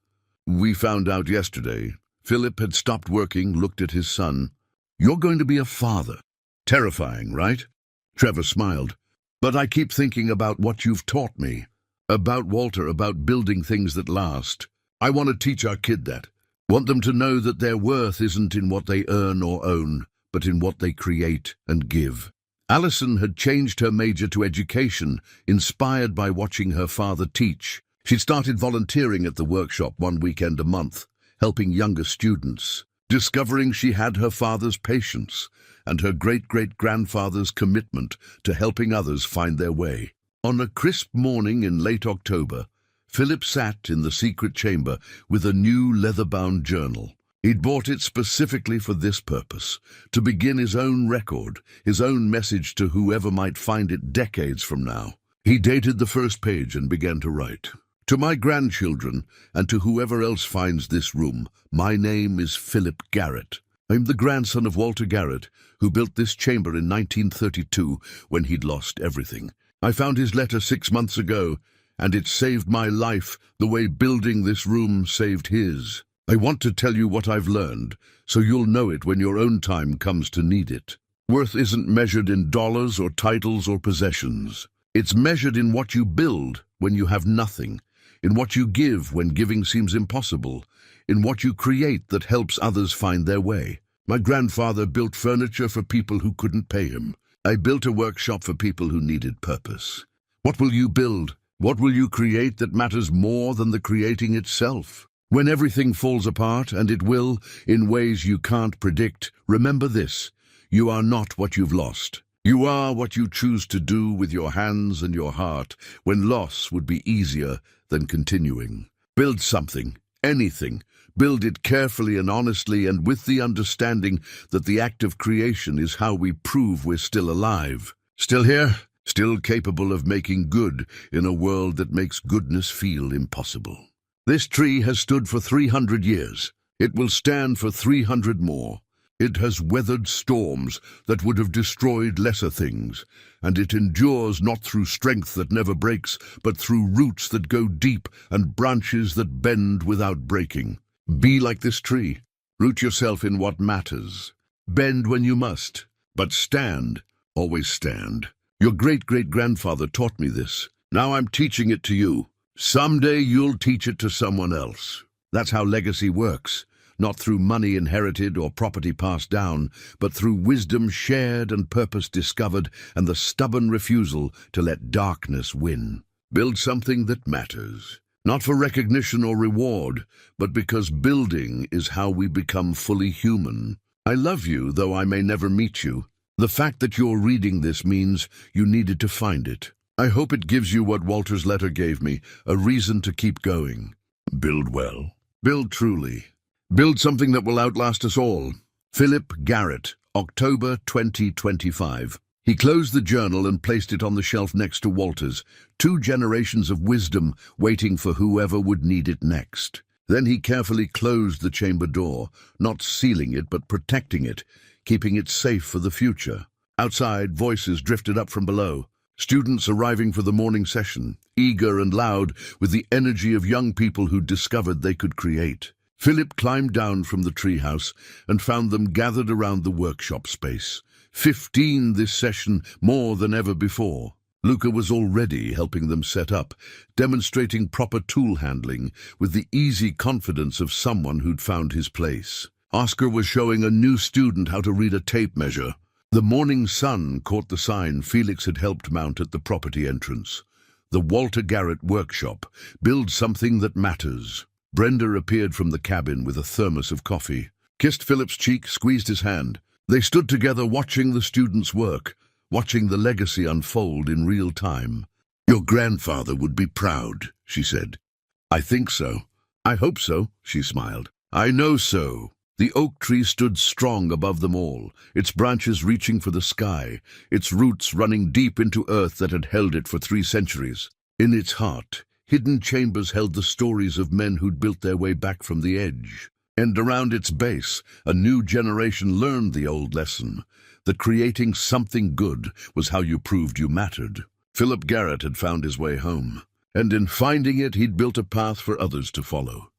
"We found out yesterday." Philip had stopped working, looked at his son. "You're going to be a father. Terrifying, right?" Trevor smiled. "But I keep thinking about what you've taught me. About Walter, about building things that last. I want to teach our kid that. Want them to know that their worth isn't in what they earn or own, but in what they create and give." Alison had changed her major to education, inspired by watching her father teach. She'd started volunteering at the workshop 1 weekend a month, helping younger students, discovering she had her father's patience and her great-great-grandfather's commitment to helping others find their way. On a crisp morning in late October, Philip sat in the secret chamber with a new leather-bound journal. He'd bought it specifically for this purpose, to begin his own record, his own message to whoever might find it decades from now. He dated the first page and began to write. "To my grandchildren, and to whoever else finds this room, my name is Philip Garrett. I'm the grandson of Walter Garrett, who built this chamber in 1932 when he'd lost everything. I found his letter 6 months ago, and it saved my life the way building this room saved his. I want to tell you what I've learned, so you'll know it when your own time comes to need it. Worth isn't measured in dollars or titles or possessions. It's measured in what you build when you have nothing, in what you give when giving seems impossible, in what you create that helps others find their way. My grandfather built furniture for people who couldn't pay him. I built a workshop for people who needed purpose. What will you build? What will you create that matters more than the creating itself? When everything falls apart, and it will, in ways you can't predict, remember this: you are not what you've lost. You are what you choose to do with your hands and your heart, when loss would be easier than continuing. Build something, anything. Build it carefully and honestly, and with the understanding that the act of creation is how we prove we're still alive. Still here, still capable of making good in a world that makes goodness feel impossible. This tree has stood for 300 years. It will stand for 300 more. It has weathered storms that would have destroyed lesser things, and it endures not through strength that never breaks, but through roots that go deep and branches that bend without breaking. Be like this tree. Root yourself in what matters. Bend when you must, but stand, always stand. Your great-great-grandfather taught me this. Now I'm teaching it to you. Someday you'll teach it to someone else. That's how legacy works. Not through money inherited or property passed down, but through wisdom shared and purpose discovered, and the stubborn refusal to let darkness win. Build something that matters. Not for recognition or reward, but because building is how we become fully human. I love you, though I may never meet you. The fact that you're reading this means you needed to find it. I hope it gives you what Walter's letter gave me, a reason to keep going. Build well. Build truly. Build something that will outlast us all. Philip Garrett, October 2025. He closed the journal and placed it on the shelf next to Walter's, 2 generations of wisdom waiting for whoever would need it next. Then he carefully closed the chamber door, not sealing it but protecting it, keeping it safe for the future. Outside, voices drifted up from below. Students arriving for the morning session, eager and loud with the energy of young people who discovered they could create. Philip climbed down from the treehouse and found them gathered around the workshop space. 15 this session, more than ever before. Luca was already helping them set up, demonstrating proper tool handling with the easy confidence of someone who'd found his place. Oscar was showing a new student how to read a tape measure. The morning sun caught the sign Felix had helped mount at the property entrance. The Walter Garrett Workshop. Build something that matters. Brenda appeared from the cabin with a thermos of coffee, kissed Philip's cheek, squeezed his hand. They stood together watching the students work, watching the legacy unfold in real time. Your grandfather would be proud, she said. I think so. I hope so, she smiled. I know so. The oak tree stood strong above them all, its branches reaching for the sky, its roots running deep into earth that had held it for 3 centuries. In its heart, hidden chambers held the stories of men who'd built their way back from the edge. And around its base, a new generation learned the old lesson, that creating something good was how you proved you mattered. Philip Garrett had found his way home, and in finding it, he'd built a path for others to follow.